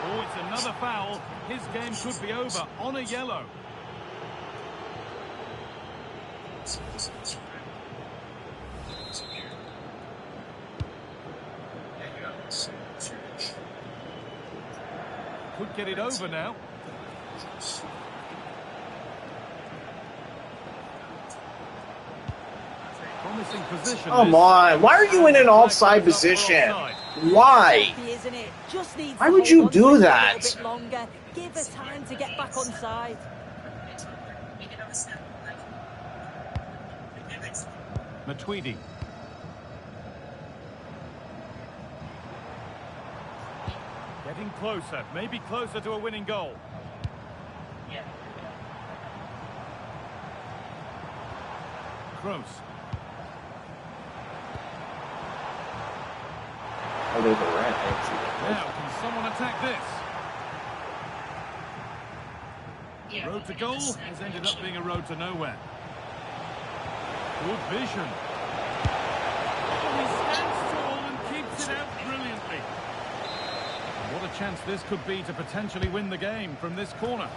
S5: Oh, it's another foul. His game could be over on a yellow. Could get it over now. Promising position.
S11: Come on, why are you in an offside position? Why? Why would you do that?
S6: Give her time to get back on side.
S5: Matuidi. Getting closer, maybe closer to a winning goal. Kroos.
S1: Oh, there's a rat.
S5: Now, can someone attack this? Road to goal has ended up being a road to nowhere. Good vision. He stands tall and keeps it out brilliantly. What a chance this could be to potentially win the game from this corner.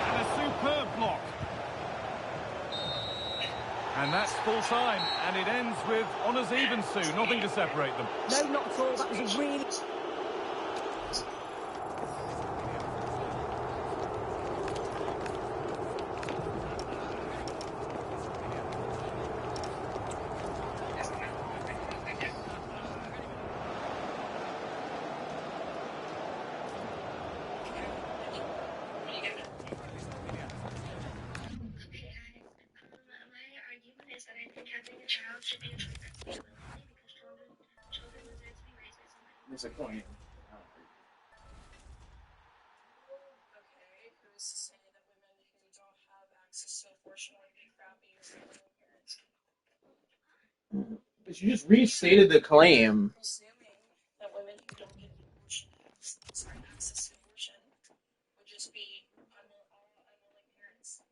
S5: And a superb block. And that's full time, and it ends with honours even, Sue. Nothing to separate them.
S6: No, not at all. That was a really...
S1: It's a coin.
S3: Okay, who's to say that women who don't have access to abortion would be crappy or parents?
S11: But you just restated the claim.
S3: Assuming that women who don't get abortion, access to abortion, would just be unwilling parents.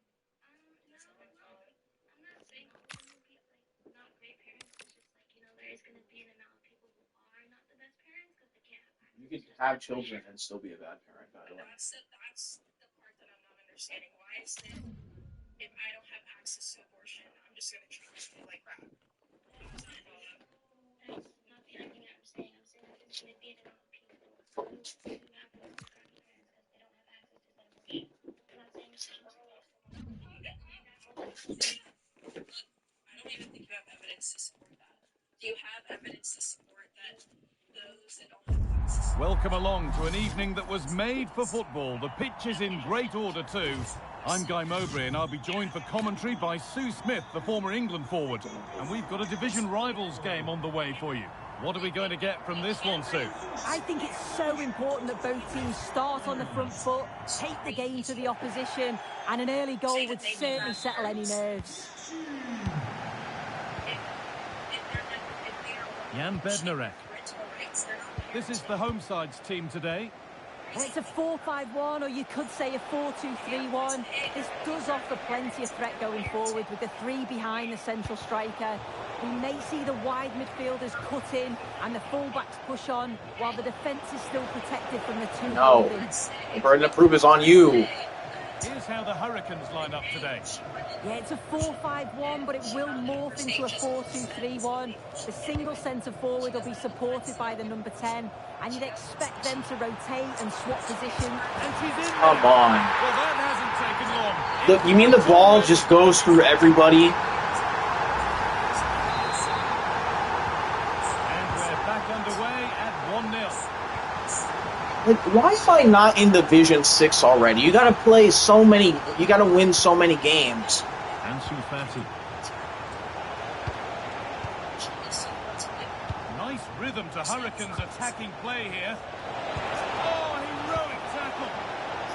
S14: No, I'm not saying all women would be not great parents. It's just there's going to be an amount of people who are not the best parents because they can't have access.
S1: You could have children and still be a bad parent, by the way.
S3: That's the part that I'm not understanding. Why is it if I don't have access to abortion, I'm just going to treat people like crap?
S14: That's not the argument I'm saying. I'm saying that there's going to be an amount of people who have those crappy parents because they don't have access to that abortion. I'm not saying it's
S3: I don't even think you have evidence to support that. Do you have evidence to support that those that don't have access?
S5: Welcome along to an evening that was made for football. The pitch is in great order too. I'm Guy Mowbray and I'll be joined for commentary by Sue Smith, the former England forward. And we've got a division rivals game on the way for you. What are we going to get from this one, Sue?
S6: I think it's so important that both teams start on the front foot, take the game to the opposition, and an early goal would certainly settle any nerves.
S5: Jan Bednarek. This is the home side's team today.
S6: And it's a 4-5-1, or you could say a 4-2-3-1. This does offer plenty of threat going forward with the three behind the central striker. We may see the wide midfielders cut in and the fullbacks push on, while the defence is still protected from the two.
S11: No, the burden of proof is on you.
S5: Here's how the Hurricanes line up today.
S6: Yeah, it's a 4-5-1, but it will morph into a 4-2-3-1. The single centre forward will be supported by the number 10, and you'd expect them to rotate and swap positions.
S5: And she's in.
S11: Come on.
S5: Well, that hasn't taken long.
S11: You mean the ball just goes through everybody?
S5: And we're back underway at 1-0.
S11: Like, why am I not in Division 6 already? You gotta play so many, you gotta win so many games.
S5: Ansu Fati. Nice rhythm to Hurricanes' attacking play here. Oh, heroic tackle.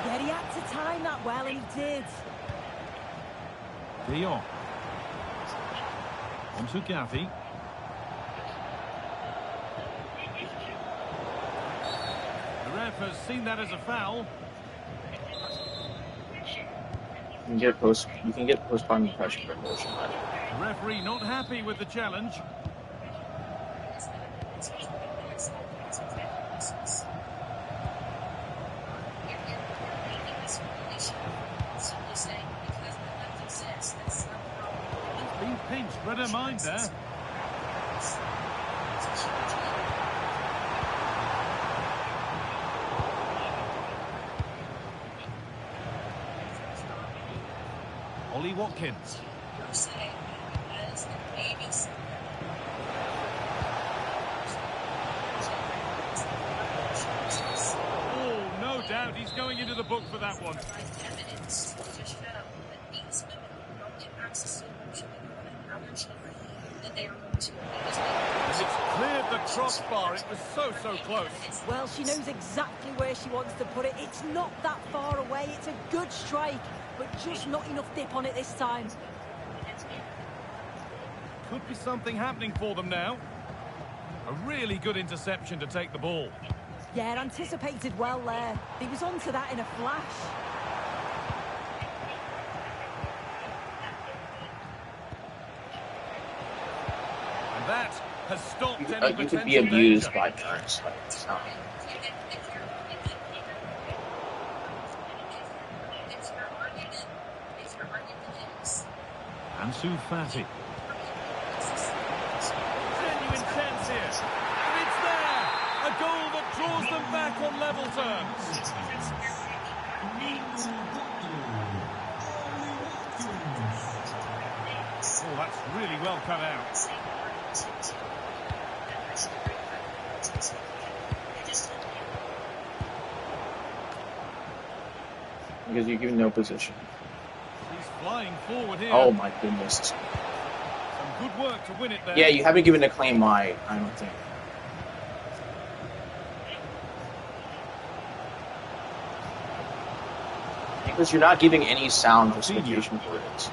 S6: Yeah, he had to time that well, and he did.
S5: De Jong. On to Gavi. The ref has seen that as a foul.
S1: You can get postponing pressure for motion.
S5: The referee not happy with the challenge. Being pinched, read her mind there. Ollie Watkins. Oh, no doubt he's going into the book for that one. It's cleared the crossbar. It was so close.
S6: Well, she knows exactly where she wants to put it. It's not that far away. It's a good strike, but just not enough dip on it this time.
S5: Could be something happening for them now. A really good interception to take the ball.
S6: Yeah, anticipated well there. He was onto that in a flash.
S5: And that has stopped any
S1: You
S5: potential
S1: could be abused
S5: danger.
S1: by turns. Like, it's not.
S5: Ansu Fati. Genuine chance here. And it's there! A goal that draws them back on level terms. Oh, that's really well cut out.
S1: Because you're given no position.
S5: He's flying forward here.
S1: Oh my goodness.
S5: Some good work to win it there.
S1: Yeah, you haven't given a claim wide, I don't think. Because you're not giving any sound justification for it.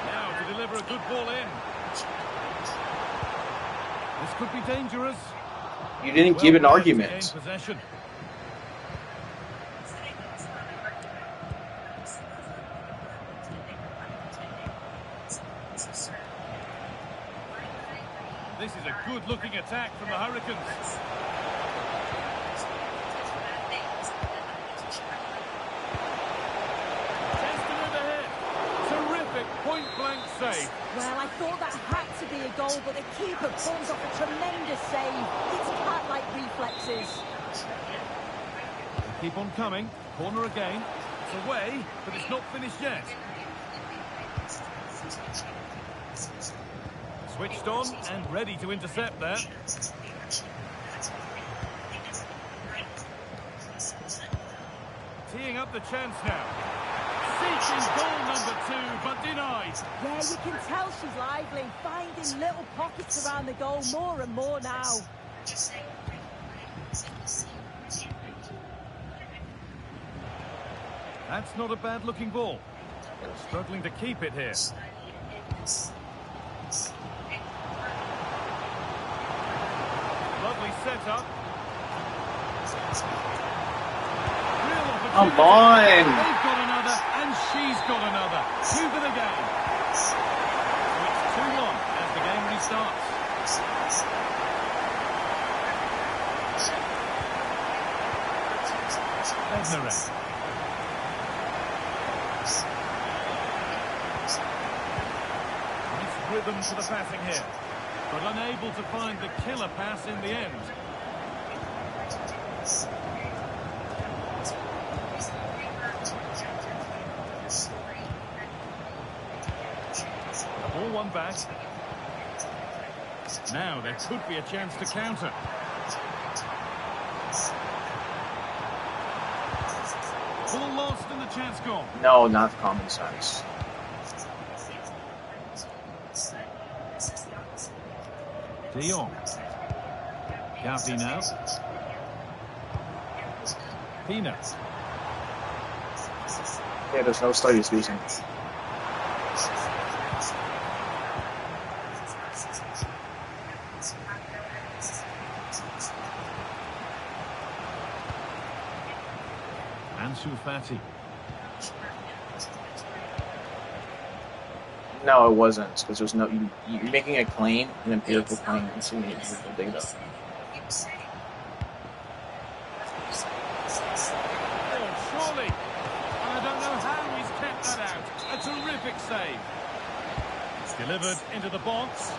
S5: Now to deliver a good ball in. This could be dangerous.
S1: You didn't give an argument.
S5: Possession. This is a good-looking attack from the Hurricanes. Terrific point-blank save.
S6: Well, I thought that had to be a goal, but the keeper pulls off a tremendous save. It's cat-like reflexes.
S5: They keep on coming. Corner again. It's away, but it's not finished yet. Switched on and ready to intercept there. Teeing up the chance now. Seeking goal number 2, but denied.
S6: Yeah, you can tell she's lively, finding little pockets around the goal more and more now.
S5: That's not a bad-looking ball. They're struggling to keep it here. Lovely setup.
S1: Come on!
S5: They've got another, and she's got another. 2 for the game. So it's 2-1 as the game restarts. Bednarek. Nice rhythm to the passing here, but unable to find the killer pass in the end. Ball one back. Now there could be a chance to counter. Ball lost and the chance gone.
S1: No, not common sense.
S5: De Jong. Gavi now. Pina.
S11: Yeah, there's no studies using.
S5: Ansu Fati.
S11: No, it wasn't, because there's no. You're making a claim, an empirical claim, and so you need empirical data.
S5: Surely. I don't know how he's kept that out. A terrific save. Delivered into the box.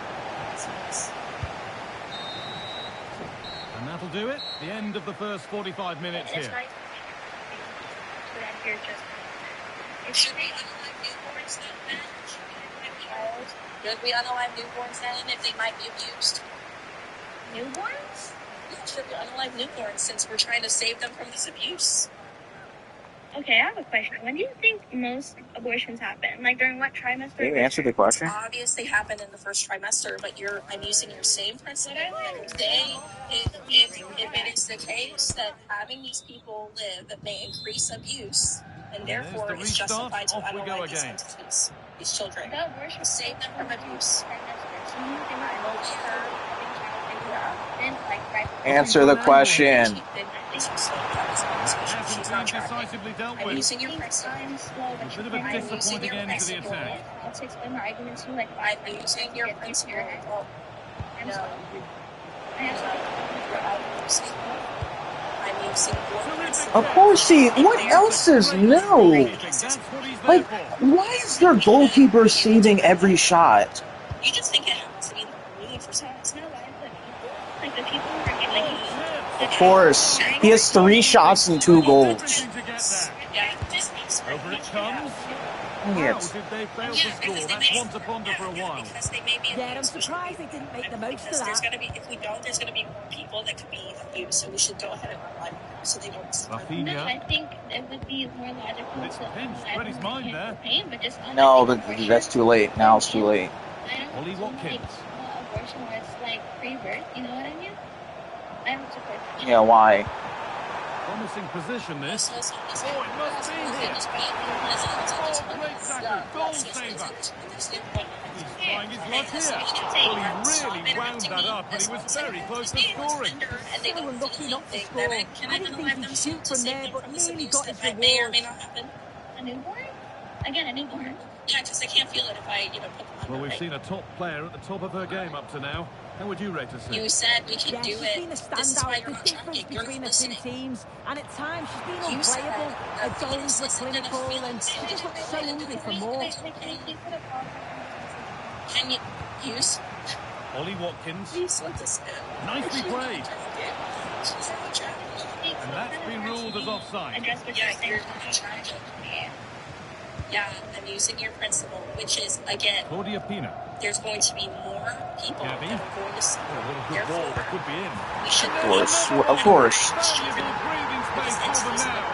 S5: And that'll do it. The end of the first 45 minutes here.
S14: Should we unalive newborns then? Should we unalive newborns then if they might be abused? Newborns? Yeah, should we unalive newborns since we're trying to save them from this abuse? Okay, I have a question. When do you think most abortions happen? Like during what trimester?
S11: Can you answer the question?
S14: Obviously happen in the first trimester, but I'm using your same principle. If it is the case that having these people live may increase abuse, and therefore it's justified to unalive these entities, these children. Save them from abuse.
S11: Answer the question.
S5: Hasn't been decisively dealt with.
S14: I'm using your principle.
S5: A bit of a disappointing end to the attack.
S14: To explain my argument to you, like I'm using your principle. No. I'm using your principle.
S11: Of course he. What else is new? Like, why is their goalkeeper saving every shot?
S14: You just think it happens to be the need for some. It's not like the people who are getting.
S11: Of course, he has 3 shots and 2 goals.
S5: Over it comes. How did they fail to score? That's one to ponder for a while.
S6: Yeah, I'm surprised they didn't make the most of that.
S14: If we don't, there's going to be more people that could be abused, so we should go ahead and unalive them so they don't.
S5: Rafinha.
S14: No, I think it would be more logical
S5: to spread his mind there.
S11: No, but that's too late. Now it's too late.
S5: Ollie Watkins.
S14: Abortion was like pre-birth, you know what I mean? I don't support that.
S11: Yeah, why?
S5: Promising position this. Oh, it must be here. Oh, great tackle. Goal saver. He's trying his luck here. Well, he really wound that up, and he was very close to scoring.
S6: So unlucky not to score. I didn't think he'd shoot from there, but nearly got his reward.
S14: May or may not happen. A newborn? Again, a newborn. Yeah, because I can't feel it if I, put them on.
S5: Well, we've seen a top player at the top of her game up to now. How would you rate her?
S14: You said we can do it.
S6: She's been a standout. The difference between the two teams, and at times she's been unplayable. Her goals were clinical, and she just looks so hungry for more.
S14: Can you use
S5: Ollie Watkins?
S14: Nicely
S5: played. And that's been ruled as offside.
S14: Yeah, I'm using your principle, which is, again,
S5: Claudia Pina.
S14: There's going to be more people that are going to see.
S5: A little good ball that could be in.
S14: We should
S11: Of course.
S5: Valuable breathing space for them now.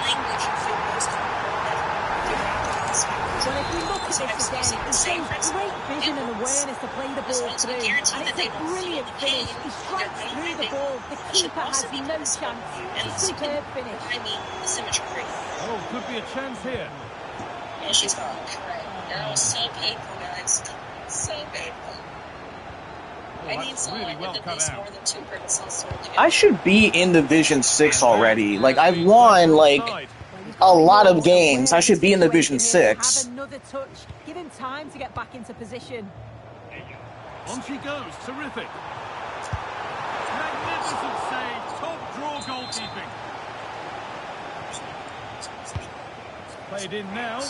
S14: Language you feel most
S6: Well, if we look at this again, he shows great vision and awareness to play the ball through, and it's a brilliant finish. He strikes through the ball. The keeper has no chance. It's a superb finish.
S14: I mean, the symmetry.
S5: Oh, could be a chance here.
S14: And she's gone. That was so painful, guys. So painful. I need someone
S5: really well
S14: with at
S5: cut
S14: least
S5: out.
S14: more than 2 brain cells to
S11: I should be in Division 6 already. Like, I've won, a lot of games. I should be in Division 6.
S6: Have another touch. Give him time to get back into position.
S5: On she goes. Terrific. Magnificent save. Top draw goalkeeping. Played in now.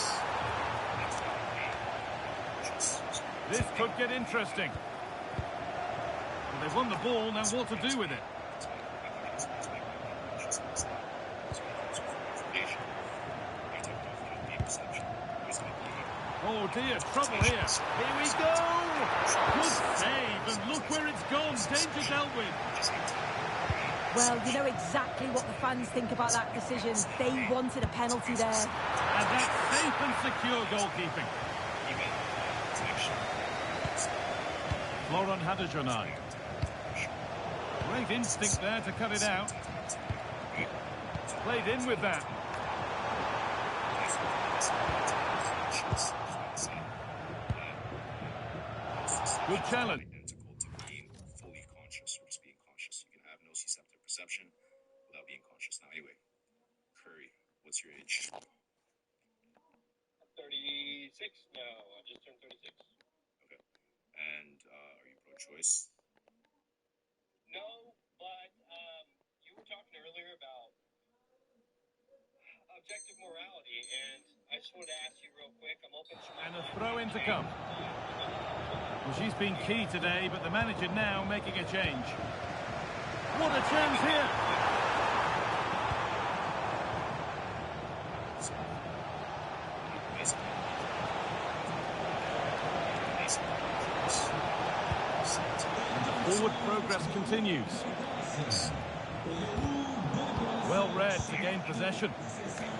S5: This could get interesting. Well, they've won the ball, now what to do with it? Oh dear, trouble here. Here we go! Good save, and look where it's gone. Danger dealt with.
S6: Well, you know exactly what the fans think about that decision. They wanted a penalty there.
S5: And that's safe and secure goalkeeping. Lauren Haderjonai. Great instinct there to cut it out. Played in with that. Good challenge.
S10: Identical to being fully conscious or just being conscious. You can have nociceptive perception without being conscious. Now, anyway, Curry, what's your age?
S15: 36 now. I just turned 36.
S10: Okay. And are you pro-choice?
S15: No, but you were talking earlier about objective morality, and I just wanted to ask you real quick. I'm open to
S5: and a throw in to come. Well, she's been key today, but the manager now making a change. What a chance here! Forward progress continues. Well read to gain possession.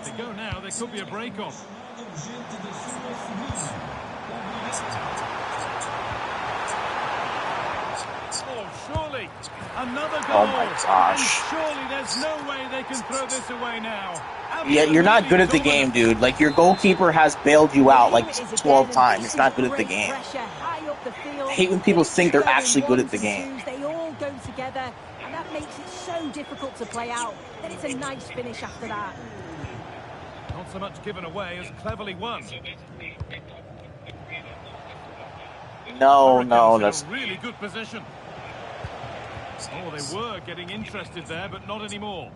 S5: If they go now, there could be a break on. Oh, surely another goal.
S11: Oh my gosh.
S5: And surely there's no way they can throw this away now.
S11: Yeah, you're not good at the game, dude. Like, your goalkeeper has bailed you out like 12 times. You're not good at the game. I hate when people think they're actually good at the game.
S6: They all go together, and that makes it so difficult to play out. Then it's a nice finish after that.
S5: Not so much given away as cleverly won.
S11: No, that's...
S5: really good position. Oh, they were getting interested there, but not anymore.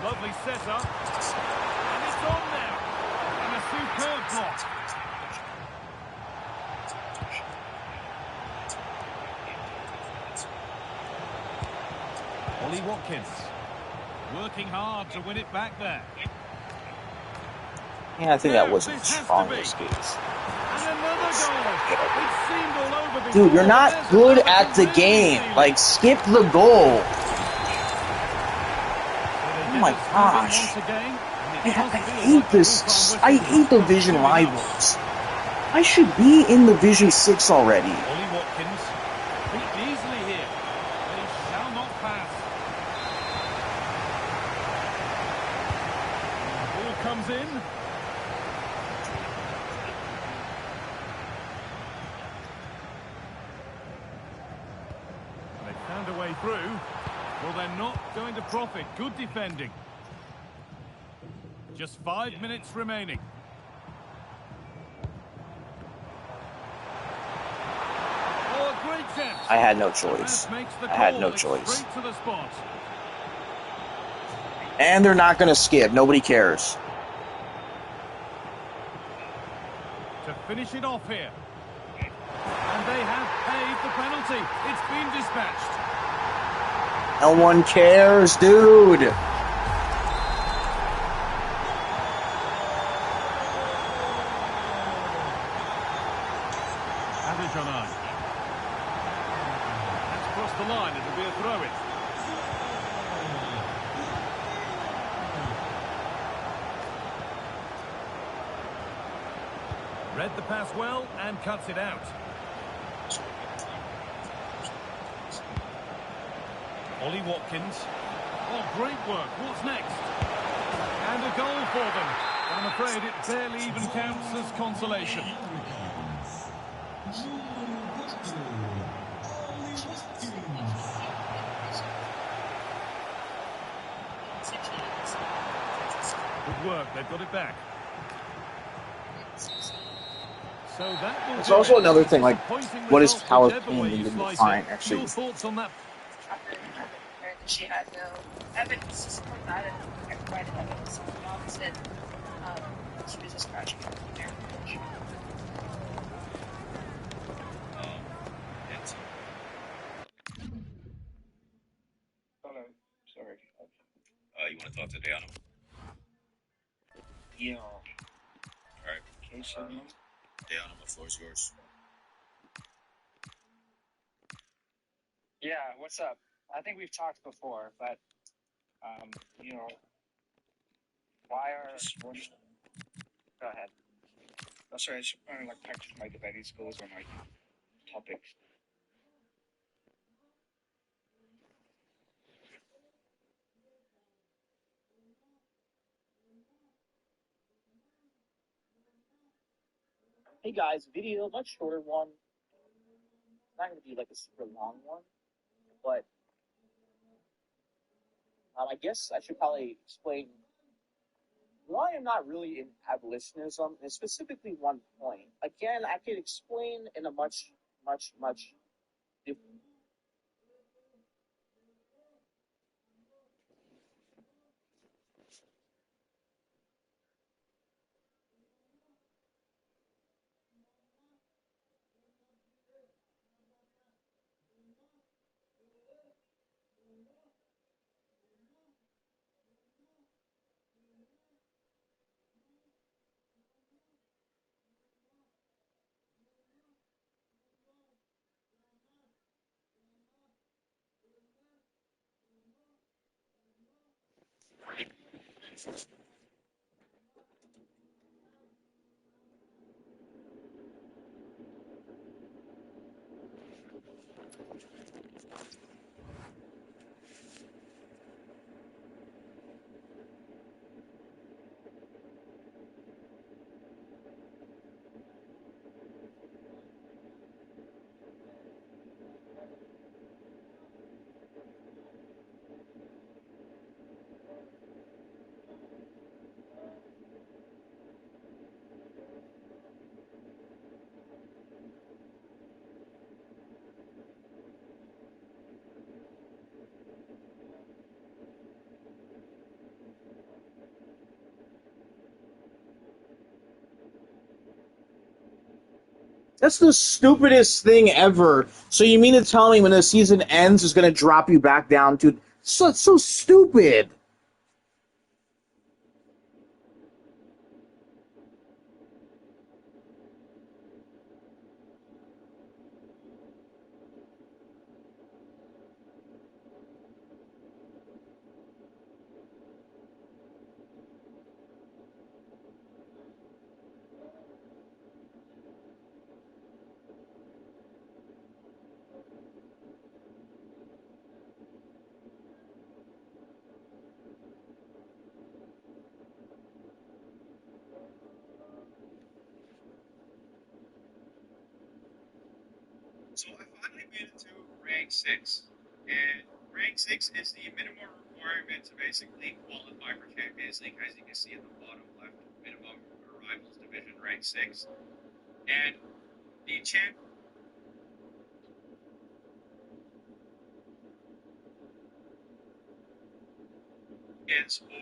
S5: Lovely setup. And it's on now. And a superb block. Ollie Watkins. Working hard to win it back there.
S11: Yeah, I think that wasn't the strongest case. Dude, you're not good at the game. Like, skip the goal. Oh my gosh. I hate this. I hate Division rivals. I should be in Division 6 already.
S5: Ollie Watkins. Beat easily here. They shall not pass. Ball comes in. They found a way through. Well, they're not going to profit. Good defending. Just 5 minutes remaining. Oh, a great chance.
S11: I had no choice. I had no choice.
S5: Straight to the spot.
S11: And they're not going to skip. Nobody cares.
S5: To finish it off here. And they have paid the penalty. It's been dispatched.
S11: No one cares, dude.
S5: Average on eye. That's crossed the line. It'll be a throw-in. Read the pass well and cuts it out. Ollie Watkins. Oh, great work. What's next? And a goal for them. But I'm afraid it barely even counts as consolation. Good work. They've got it back. So that will
S11: It's also another thing, like, what is how is pain even defined, actually?
S5: Your thoughts on that?
S14: She had no evidence to support that, and I provided evidence on the opposite. She was just scratching her there.
S15: Hello, sorry.
S10: You want to talk to Deanna?
S15: Yeah.
S10: Alright. Deanna, the floor is yours.
S16: Yeah, what's up? I think we've talked before, but, why are... Go ahead. Oh, sorry, I should probably like practice my debating skills or my topics.
S11: Hey guys, video, much shorter one. It's not going to be like a super long one, but I guess I should probably explain why I'm not really in abolitionism, and specifically one point. Again, I could explain in a much different. That's the stupidest thing ever. So you mean to tell me when the season ends is going to drop you back down to... So it's so stupid.
S12: So I finally made it to rank 6, and rank 6 is the minimum requirement to basically qualify for Champions League, as you can see in the bottom left, minimum rivals division rank 6, and the champions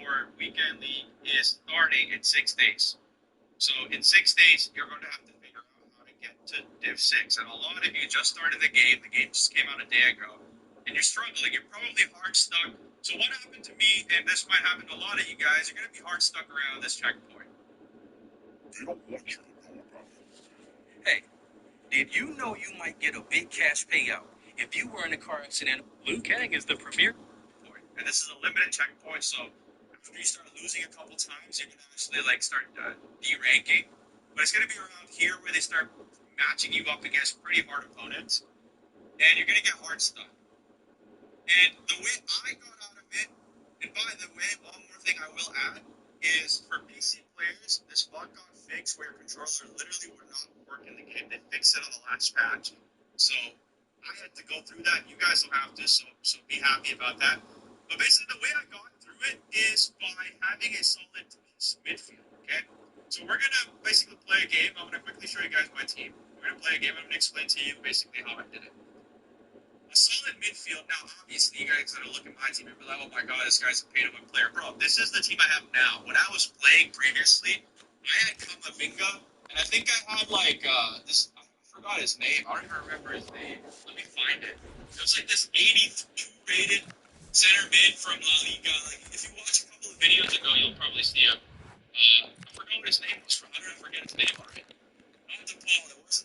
S12: or weekend league is starting in 6 days. So in 6 days, you're going to have to figure out how to get to Div 6. And a lot of you just started the game just came out a day ago, and you're struggling. You're probably hard stuck. So what happened to me, and this might happen to a lot of you guys, you're going to be hard stuck around this checkpoint.
S4: They don't want you to know about it.
S17: Hey, did you know you might get a big cash payout if you were in a car accident? Liu Kang is the premier.
S12: And this is a limited checkpoint, so after you start losing a couple times, you're going to actually start de-ranking. But it's going to be around here where they start matching you up against pretty hard opponents, and you're going to get hard stuck. And the way I got out of it, and by the way, one more thing I will add, is for PC players, this bug got fixed where your controller literally would not work in the game. They fixed it on the last patch. So I had to go through that. You guys don't have to, so be happy about that. But basically, the way I got through it is by having a solid midfield, okay? So we're going to basically play a game. I'm going to quickly show you guys my team. We're going to play a game. I'm going to explain to you basically how I did it. A solid midfield. Now, obviously, you guys that are looking at my team and be like, oh my god, this guy's a paid-up player. Bro, this is the team I have now. When I was playing previously, I had Kamavinga, and I think I had this, I forgot his name. I don't even remember his name. Let me find it. It was like this 82 rated center mid from La Liga. Like, if you watch a couple of videos ago, you'll probably see him. I forgot what his name was from. How did I forget his name already? Not DePaul. It wasn't